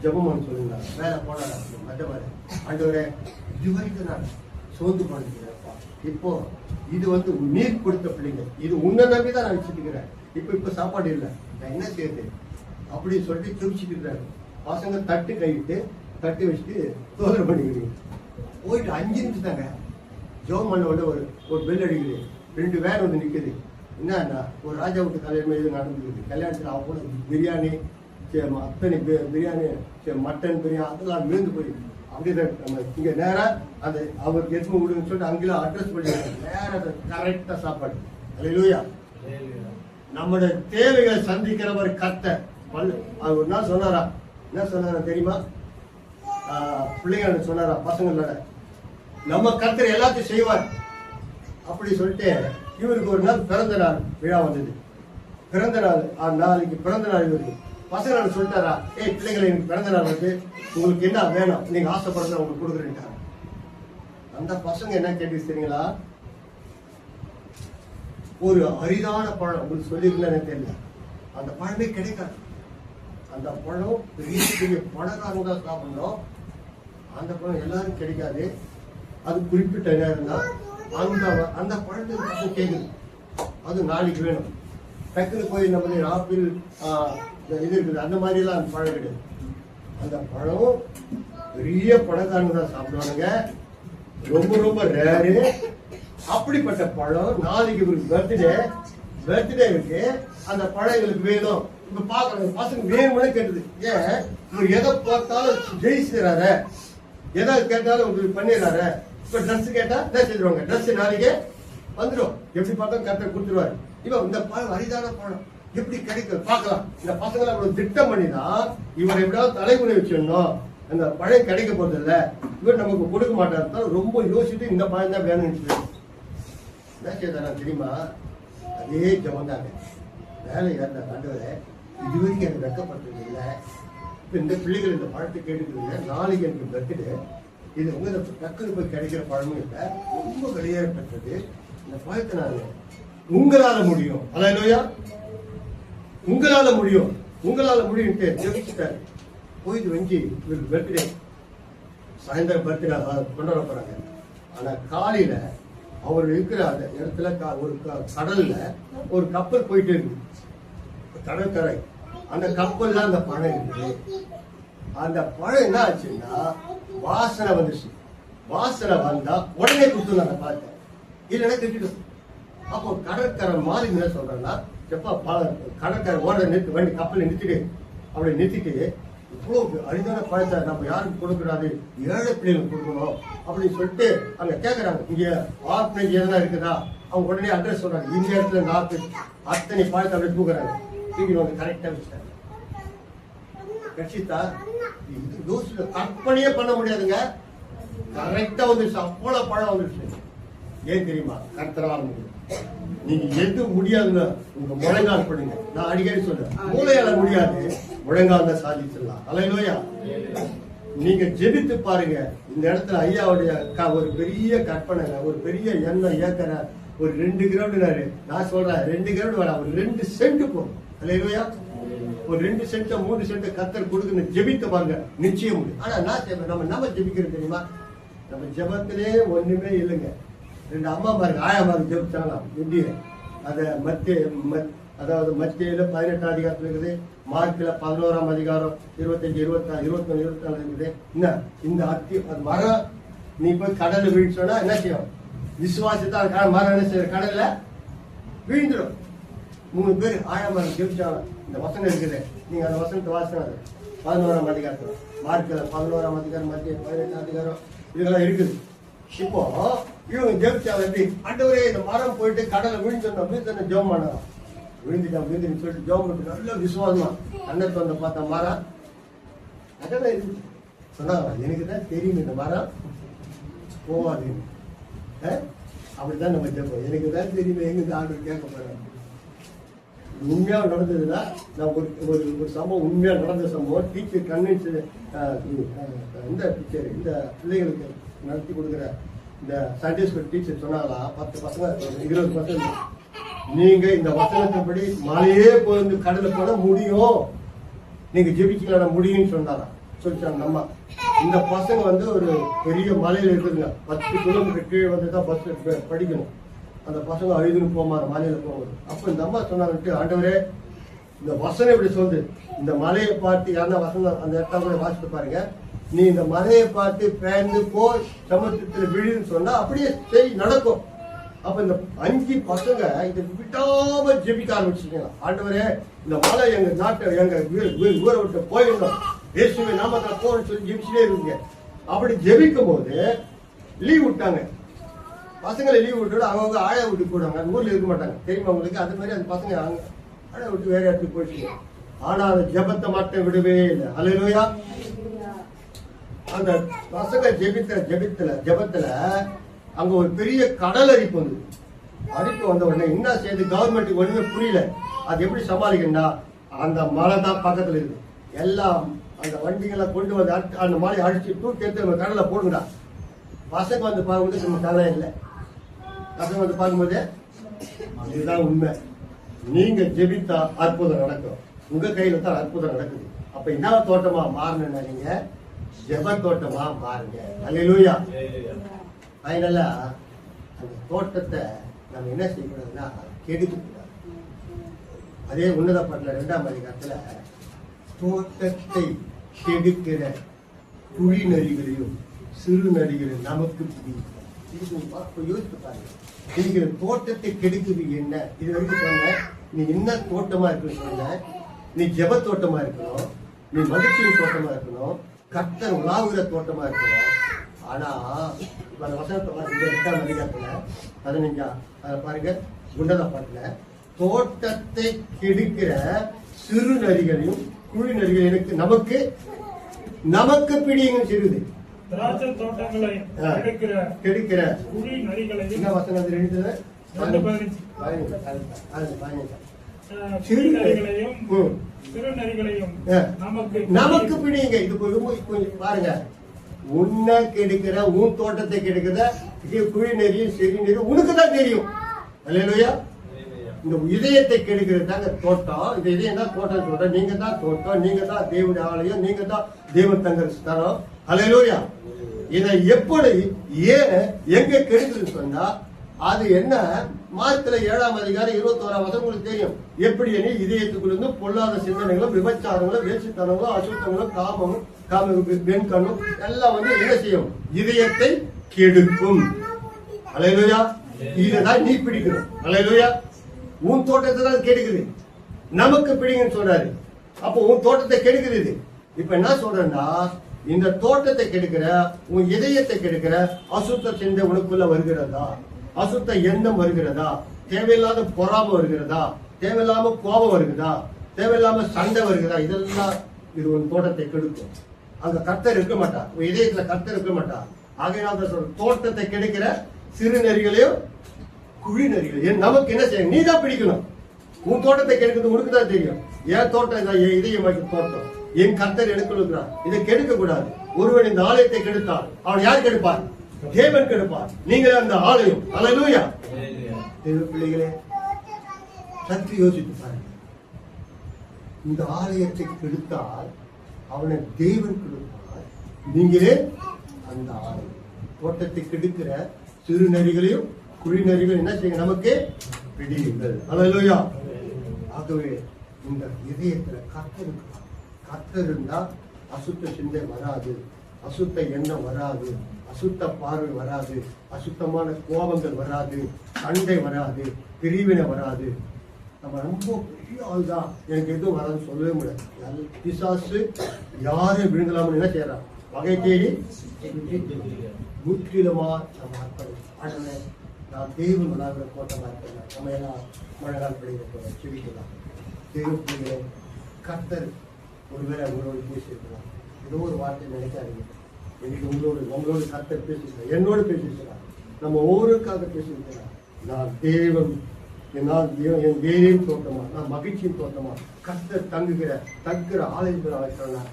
ஜெபம் பண்ண சொல்லுங்க. வேலை போனாரா மற்றவரை ஆண்டவரே, இது வரைக்கும் நான் சோர்ந்து பண்ணிக்கிறேன்ப்பா. இப்போ இது வந்து நீர் கொடுத்த பிள்ளைங்க, இது உன்னை நம்பி தான் நான் வச்சுட்டுக்கிறேன். இப்போ சாப்பாடு இல்லை, நான் என்ன செய்யுது அப்படின்னு சொல்லிட்டு துடிச்சுட்டு இருக்கிறாரு. பசங்க தட்டு கைவிட்டு தட்டி வச்சுட்டு சோதனை பண்ணிக்கிறீங்க. போயிட்டு 5 நிமிஷம் தாங்க ஜெபம் பண்ண உடனே ஒரு பெல் அடிக்குது. 2 வேன் வந்து நிற்குது. என்னன்னா, ஒரு ராஜா வீட்டு கல்யாணம் இது நடந்துருக்குது. கல்யாணத்தில் அவ்வளோ பிரியாணி, அத்தனை பிரியாணி, மட்டன் பிரியாணி அதெல்லாம் மீந்து போயிருக்கு. அப்படிதான் நம்ம இங்கே நேராக அந்த அவருக்கு எதுவும் விடுன்னு சொல்லிட்டு அங்கெல்லாம் அட்ரஸ் பண்ணிடுறாங்க. நேராக கரெக்டாக சாப்பாடு. அல்லேலூயா. நம்முடைய தேவைகளை சந்திக்கிறவர் கர்த்தர். அவர் ஒரு நாள் சொன்னாரா, என்ன சொன்னாரா தெரியுமா? பிள்ளைங்க சொன்னாரா பசங்களோட, நம்ம கர்த்தர் எல்லாத்தையும் செய்வார் அப்படி சொல்லிட்டு இவருக்கு ஒரு நாள் பிறந்த நாள் விழா வந்தது. பிறந்த நாள் நாளைக்கு பிறந்த நாள் இவருக்கு. பசங்க சொல்லிட்டாரா, ஏய் பிள்ளைங்களை எனக்கு பிறந்த நாள் வந்து உங்களுக்கு என்ன வேணும், நீங்க ஆசைப்படுறத உங்களுக்கு கொடுக்குறேன்ட்டாங்க. அந்த பசங்க என்ன கேட்டு தெரியுங்களா, ஒரு அரிதான பழம் உங்களுக்கு சொல்லியிருந்தேன்னு தெரியல, அந்த பழமே கிடைக்காது. அந்த பழம் பெரிய பெரிய பழக்காரங்க தான் சாப்பிடணும். அந்த பழம் எல்லாரும் கிடைக்காது. அது குறிப்பிட்ட நேரம் தான். அந்த பழத்துக்கு கேட்குது, அது நாளைக்கு வேணும். டக்குன்னு போய் நம்ம ஆப்பிள் இது இருக்குது, அந்த மாதிரி எல்லாம் அந்த பழம் கிடையாது. அந்த பழம் பெரிய பழக்காரங்க தான் சாப்பிடுவானுங்க, ரொம்ப ரொம்ப ரேரு. அப்படிப்பட்ட பழம் நாளைக்கு இவருக்கு பர்த்டே இருக்கு, அந்த பழம் எங்களுக்கு வேணும். இப்ப பாக்குறாங்க பசங்க வேணும்னு கேட்டது. ஏன் இவர் எதை பார்த்தாலும் ஜெயிச்சுறாரு, எதை கேட்டாலும் உங்களுக்கு பண்ணிடுறாரு. இப்ப ட்ரெஸ் கேட்டா என்ன செஞ்சிருவாங்க, ட்ரெஸ் நாளைக்கு வந்துடும். எப்படி பார்த்தா கரெக்டா கொடுத்துருவாரு. இப்ப இந்த பழம் அரிதான பழம் எப்படி கிடைக்கும் பார்க்கலாம். இந்த பசங்களை அவ்வளவு திட்டம் பண்ணிதான் இவர் எப்படியாவது தலைமுறை வச்சிடணும், அந்த பழம் கிடைக்க போறது இல்ல, இவர் நமக்கு கொடுக்க மாட்டாரு. ரொம்ப யோசிச்சுட்டு இந்த பழம் தான் வேணும்னு சொல்லி என்ன செய்தாரா தெரியுமா, அதே ஜபந்தாங்க வேலை ஏறின ஆண்டவரே, இது வரைக்கும் எனக்கு வெட்கப்பட்டது இல்லை. இப்ப இந்த பிள்ளைகள் இந்த பழத்தை கேட்டுக்கிறது, நாளைக்கு எனக்கு பர்த்டே, இது உங்க டக்குனு போய் கிடைக்கிற பழமும் இல்லை, ரொம்ப வெளியேறப்பட்டது. இந்த பழத்தை நான் உங்களால முடியும், அல்லேலூயா, உங்களால முடியும் ஜெபிச்சுட்டாரு. போயிட்டு வெஞ்சி இவருக்கு பர்த்டே, சாயந்தரம் பர்த்டே கொண்டாட போறாங்க. ஆனா காலையில அவர் இருக்கிற அந்த இடத்துல ஒரு கடல்ல ஒரு கப்பல் போயிட்டு இருக்கு, கடற்கரை. அந்த கப்பல்ல அந்த பழம் இருக்குது. அந்த பழம் என்ன ஆச்சுன்னா வாசனை வந்துச்சு. வாசனை வந்தா உடனே கொடுத்துருங்க அந்த பழத்தை, இல்லைன்னா திட்டிடும். அப்போ கடற்கரை மாறி என்ன சொல்றேன்னா, எப்ப கடற்கரை ஓட நிறுத்தி வண்டி கப்பலை நிறுத்திட்டு அப்படி நிறுத்திட்டு, இவ்வளவு அரிதான பழத்தை நம்ம யாருக்கு கொடுக்கூடாது, ஏழை பிள்ளைங்களுக்கு கொடுக்கணும் அப்படின்னு சொல்லிட்டு அங்க கேட்கறாங்க. இங்க ஆர்பனேஜ் எதனா இருக்குதா, அவங்க உடனே அட்ரஸ் சொல்றாங்க. இந்த இடத்துல இந்த ஆர்பனேஜ் அத்தனை பழத்தை அப்படி தூக்குறாங்க. தூக்கி வந்து கரெக்டா வச்சுட்டாங்க. கட்சித்தா இது யோசிச்சு கற்பனையே பண்ண முடியாதுங்க. கரெக்டா வந்துருச்சு, அவ்வளவு பழம் வந்துருச்சு. ஏன் தெரியுமா, கர்த்தரால முடியும். நீங்க எது முடியாதுன்னு உங்க முழங்கால் பண்ணுங்க. நான் அடிக்கடி சொல்றேன், மூளையால முடியாது, முழங்கால சாதிச்சிடலாம். அல்லேலூயா. நீங்க ஜெபித்து பாருங்க. இந்த இடத்துல ஐயாவுடைய ஒரு பெரிய கற்பனை, ஒரு பெரிய எண்ணம் ஏக்கற ஒரு 2 கிரவுண்ட். நான் சொல்றேன் 2 கிரவுண்ட் வேணாம், ஒரு 2 சென்ட் போதும். அல்லேலூயா. ஒரு 2 சென்ட் 3 சென்ட் கர்த்தர் கொடுக்கணும். ஜெபித்து பாருங்க, நிச்சயம் முடியும். ஆனா நம்ம ஜெபிக்கிறது தெரியுமா? நம்ம ஜெபத்திலே ஒண்ணுமே இல்லைங்க. 2 அம்மா பாருங்க, ஆயா பாருங்க ஜெபிச்சாங்களாம். எப்படி அத அதாவது மத்தியில 18ஆம் அதிகாரத்துல இருக்குது, மார்க்ல 11ஆம் அதிகாரம் 25, 26, 23, 24 இருக்குது. இந்த அத்தி மரம் நீ போய் கடல்ல வீழ்ச்சோன்னா என்ன செய்யும்? விசுவாசத்தால் மரம் என்ன செய்யும்? கடல்ல வீழ்ந்துடும். 3 பேர் ஆழமாக ஜெபிச்சாங்க. இந்த வசனம் இருக்குது, நீங்க அந்த வசனத்தை வாசினாங்க. 11ஆம் அதிகாரத்துல, மார்க்ல 11ஆம் அதிகாரம், மத்திய 18ஆம் அதிகாரம், இதெல்லாம் இருக்குது. இப்போ இவங்க ஜெபிச்சாங்க. எப்படி? ஆண்டவரே இந்த மரம் போயிட்டு கடலை விழுந்துட்டோம், ஜெபம் பண்ணலாம். விழுந்துட்டான் சொல்லிட்டு ஜெபம் பண்ணிட்டு நல்ல விசுவாசமா அண்ணத்தை வந்து பார்த்தா மரம் அதான் இருக்கு சொன்னாங்க. எனக்கு தான் தெரியும் இந்த மரம் போவாது. அப்படித்தான் நம்ம ஜெபம். எனக்கு தான் தெரியும் எங்க ஆண்டு கேட்க போறேன். உண்மையா நடந்ததுன்னா நான் ஒரு சம்பவம், உண்மையா நடந்த சம்பவம். டீச்சர் கன்வின்ஸ் இந்த டீச்சர் இந்த பிள்ளைகளுக்கு நடத்தி கொடுக்குற இந்த சண்டே ஸ்கூல் டீச்சர் சொன்னாங்களா, 10 பசங்க 20 பசங்க, நீங்க இந்த வசனத்தின்படி மலையே போயிருந்து கடல போட முடியும், நீங்க ஜெபிக்கலாம் முடியும்னு சொன்னாராம். சொல்லிச்சாங்க. நம்ம இந்த பசங்க வந்து ஒரு பெரிய மலையில இருக்குதுங்க, 10 கிலோமீட்டர் கீழே வந்து தான் பஸ் படிக்கணும். அந்த பசங்க அழுதுன்னு போமாறு மலையில போகுது. அப்ப இந்த அம்மா சொன்னாங்க, ஆண்டவரே இந்த வசனம் இப்படி சொல்லுது, இந்த மலையை பார்த்து யாருன்னா வசனம் அந்த இடத்த கூட வாசித்து பாருங்க, நீ இந்த மலையை பார்த்து பேர்ந்து போய் சமுத்திரத்தில் விழுன்னு சொன்னா அப்படியே செய் நடக்கும். அப்ப இந்த 5 பசங்க இதை விட்டாம ஜெபிக்க ஆரம்பிச்சுக்கலாம். ஆண்டவரே இந்த மலை எங்க நாட்டை எங்க ஊரை விட்டு போயிடணும், இயேசுவை நாமத்துல போகணும்னு சொல்லி ஜெபிச்சுட்டே இருந்தீங்க. அப்படி ஜெபிக்கும் போது லீவ் விட்டாங்க. பசங்களை லீவ் விட்டு அவங்க ஆழ விட்டு போடுவாங்க, ஊர்ல இருக்க மாட்டாங்க தெரியுமா உங்களுக்கு. அது மாதிரி அந்த பசங்க ஆழ விட்டு வேற இடத்துக்கு போயிட்டு, ஆனா அந்த ஜெபத்தை மட்டும் விடவே இல்லை. அல்லேலூயா. அந்த பசங்க ஜெபத்துல அங்க ஒரு பெரிய கடல் அரிப்பு வந்து வந்த உடனே என்ன செய்யுது, கவர்மெண்ட்டுக்கு ஒண்ணுமே புரியல. அது எப்படி சமாளிக்கணும்னா, அந்த மலை தான் பக்கத்துல இருக்கு, எல்லாம் அந்த வண்டிகளை கொண்டு வந்து அந்த மலையை அடிச்சு தூக்கி எடுத்து நம்ம கடலை போடுங்கடா. பசங்க வந்து பார்க்கும்போது நம்ம கடலை இல்லை. பசங்க வந்து பார்க்கும்போது இதுதான் உண்மை. நீங்க ஜெபித்தா அற்புதம் நடக்கும், உங்க கையில தான் அற்புதம் நடக்குது. அப்ப என்ன தோட்டமா மாறணும்னா நீங்க ஜெப தோட்டமா மாறுங்க. அல்லேலூயா. அதனால அந்த தோட்டத்தை நம்ம என்ன செய்யக்கூடாதுன்னா கெடுக்கக்கூடாது. அதே உன்னத பாட்டுல 2ஆம் அதிகாரத்துல தோட்டத்தை கெடுக்கிற குழி நரிகளையும் சிறு நரிகளையும் நமக்கு யோசித்து பாருங்க. நீங்க தோட்டத்தை கெடுக்குது என்ன? இது வரைக்கும் சொன்ன நீ என்ன தோட்டமா இருக்குன்னு சொன்ன, நீ ஜெப தோட்டமா இருக்கணும், நீ மகிழ்ச்சியின் தோட்டமா இருக்கணும், கர்த்தர் உலாவுகிற தோட்டமா இருக்கணும். ஆனா இப்ப அந்த வசனத்தை 2ஆம் அதிகாரத்துல 15 அதை பாருங்க, குண்டத பாட்டுல தோட்டத்தை கெடுக்கிற சிறு நரிகளையும் குழி நரிகளையும் நமக்கு பிடிங்கன்னு சொல்லுது. திராட்சை தோட்டங்களை கெடுக்கிற குழி நரிகளையும் என்ன வசனம் அது 2 சிறு நரிகளையும் நமக்கு பிடிங்க. இது கொஞ்சம் பாருங்க, உன்னை கெடுக்கிற உன் தோட்டத்தை கெடுக்கிற குழி நெறியும் செறி நெறியும் உனக்கு தான் தெரியும். அல்லேலூயா. இந்த இதயத்தை கெடுக்கிறது தாங்க தோட்டம். இந்த இதயம் தான் தோட்டம் சொல்றேன். நீங்க தான் தோட்டம், நீங்க தான் தேவனுடைய ஆலயம், நீங்க தான் தேவன் தங்குற ஸ்தலம். அல்லேலூயா. இதை எப்படி ஏன் எங்க கெடுக்குதுன்னு சொன்னா, அது என்ன மார்க்ல 7ஆம் அதிகாரம் 21ஆம் வசனம் உங்களுக்கு தெரியும். எப்படி என இதயத்துக்குள்ள பொல்லாத சிந்தனைகளும் விபச்சாரங்களும் வேசித்தனங்களும் அசுத்தங்களும் காமமும் வெண்கண்ணும் எல்லாம் வந்து என்ன செய்யும், இதயத்தை கெடுக்கும். அல்லேலூயா. இதுதான் நீ பிடிக்கணும். அல்லேலூயா. உன் தோட்டத்தை தான் கெடுக்குது, நமக்கு பிடிங்கன்னு சொல்றாரு. அப்போ உன் தோட்டத்தை கெடுக்குது இது. இப்ப என்ன சொல்றேன்னா, இந்த தோட்டத்தை கெடுக்கிற உன் இதயத்தை கெடுக்கிற அசுத்த சிந்தை உனக்குள்ள வருகிறதா, அசுத்த எண்ணம் வருகிறதா, தேவையில்லாத பொறாம வருகிறதா, தேவையில்லாம கோபம் வருகிறதா, தேவையில்லாம சண்டை வருகிறதா, இதெல்லாம் இது உன் தோட்டத்தை கெடுக்கும். அங்க கர்த்தர் இருக்க மாட்டா, உன் இதயத்துல கர்த்தர் இருக்க மாட்டா. ஆகையினால சொல்ற தோட்டத்தை கெடுக்கிற சிறு நெறிகளையும் குழிநரிகள். நமக்கு என்ன செய்யணும்? நீ தான் பிடிக்கணும். உன் தோட்டத்தை கெடுக்கிறது உனக்கு தான் தெரியும். என் தோட்டம் தான் என் இதயமாக்கி தோட்டம். என் கர்த்தர் எனக்கு இருக்கிறார். இதை கெடுக்க கூடாது. ஒருவன் இந்த ஆலயத்தை கெடுத்தால் அவன் யார் கெடுப்பார்? தேவன் கெடுப்பார். நீங்கள் அந்த ஆலயம். அல்லேலூயா. தேவ பிள்ளைகளே, சற்று யோசித்து பாருங்க. இந்த ஆலயத்தை கெடுத்தால் அவனை தேவன் கெடுப்பார். நீங்களே அந்த ஆலயம். தோட்டத்தை கெடுக்கிற சிறு நரிகளையும் குழி நரிகளையும் என்ன செய்யுங்க? நமக்கு பிடியுங்கள். அல்லேலூயா. ஆகவே இந்த இதயத்துல கர்த்தர் இருந்தா அசுத்த சிந்தை வராது, அசுத்த எண்ணம் வராது, அசுத்த பார்வை வராது, அசுத்தமான கோபங்கள் வராது, சண்டை வராது, பிரிவினை வராது. நம்ம ரொம்ப பெரிய ஆள் தான், எனக்கு எதுவும் வராதுன்னு சொல்லவே முடியாது. பிசாசு யாரு விழுங்கலாம்னு என்ன செய்யறான்? வகை தேடி முற்றிலுமா நம்ம அர்ப்பணம். நான் தேவன் மனாகிற கோட்டமா இருக்கிறேன். நம்ம எல்லாம் மழைகால் பிள்ளைகளை செவிக்கலாம். தேவ பிள்ளைகளை கர்த்தர் ஒருவேளை உங்களோடு பேசியிருக்கலாம். ஏதோ ஒரு வார்த்தை நினைக்காதீங்க. இன்னைக்கு உங்களோடு கர்த்தர் பேசியிருக்கிறார், என்னோடு பேசியிருக்கிறார், நம்ம ஒவ்வொருக்காக பேசியிருக்கிறார். நான் தேவன், என் தேவின் தோட்டமா, நான் மகிழ்ச்சியின் தோட்டமா, கர்த்தர் தங்குகிற ஆலயத்தில் இருக்கிறேன்னா,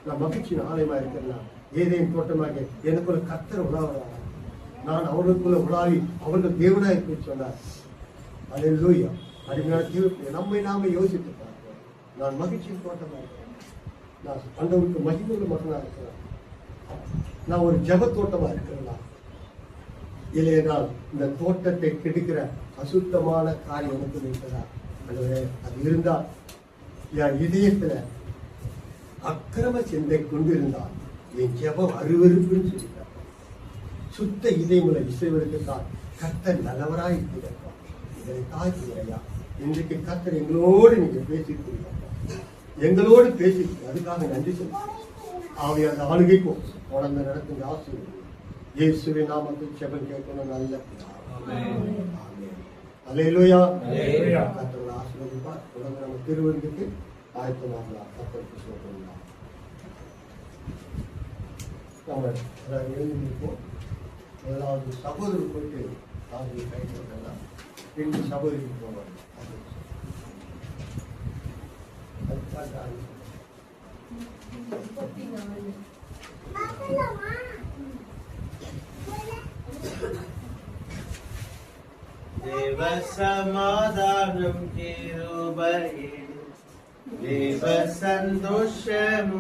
நான் மகிழ்ச்சியின் ஆலயமா இருக்கிறேன்னா, ஏதேன் தோட்டமாக எனக்குள்ள கர்த்தர் உலாவறாங்க. நான் அவர்களுக்குள்ள உலாவி அவர்கள் தேவனா இருப்பேன்னு சொன்னார். அல்லேலூயா. அருமையான நம்மை நாம யோசித்து பார்க்கிறோம். நான் மகிழ்ச்சியின் தோட்டமா இருக்கிறேன். நான் ஆண்டவருக்கு மகிழ்வுள்ள மகனா இருக்கிறேன். நான் ஒரு ஜெப தோட்டமா இருக்கிறேன். இல்லையென்றால் இந்த தோட்டத்தை கெடுக்கிற அசுத்தமான காரியம் எனக்கு இருக்கிறதா? அது இருந்தால் என் இதயத்துல அக்கிரம சிந்தை கொண்டு இருந்தால் என் ஜெபம் அருவருப்புன்னு சொல்லிட்டார். சுத்த இதயமுள்ள இசைவருக்குத்தான் கர்த்தர் நல்லவராய் இருக்கிறார். இதனை தாய்க்குறையா இன்றைக்கு கர்த்தர் எங்களோடு நீங்க பேசியிருக்கீங்க, எங்களோடு பேசியிருக்கீங்க. அதுக்காக நன்றி சொல்லுங்க. ஆகிய அந்த ஆளுகைக்கும் குழந்தை நடத்துங்க. ஆசீர்வதிங்க. இயேசுவின் நாமத்தில் ஜெபம் கேட்கணும். நல்ல அல்லேலூயா. கர்த்தரோட ஆசீர்வதிப்பா. தொடர்ந்து நம்ம திருவிருந்துக்கு ஆயத்தமாகலாம். கர்த்தருக்கு சொல்றோம். நம்ம எழுந்திருப்போம். முதலாவது சகோதரர் போயிட்டு ஆசிரியர் கைப்பற்றலாம். பின்பு சகோதரிக்கு போவாங்க. தேவ சமாதானம் கிருபையே, தேவ சந்தோஷம்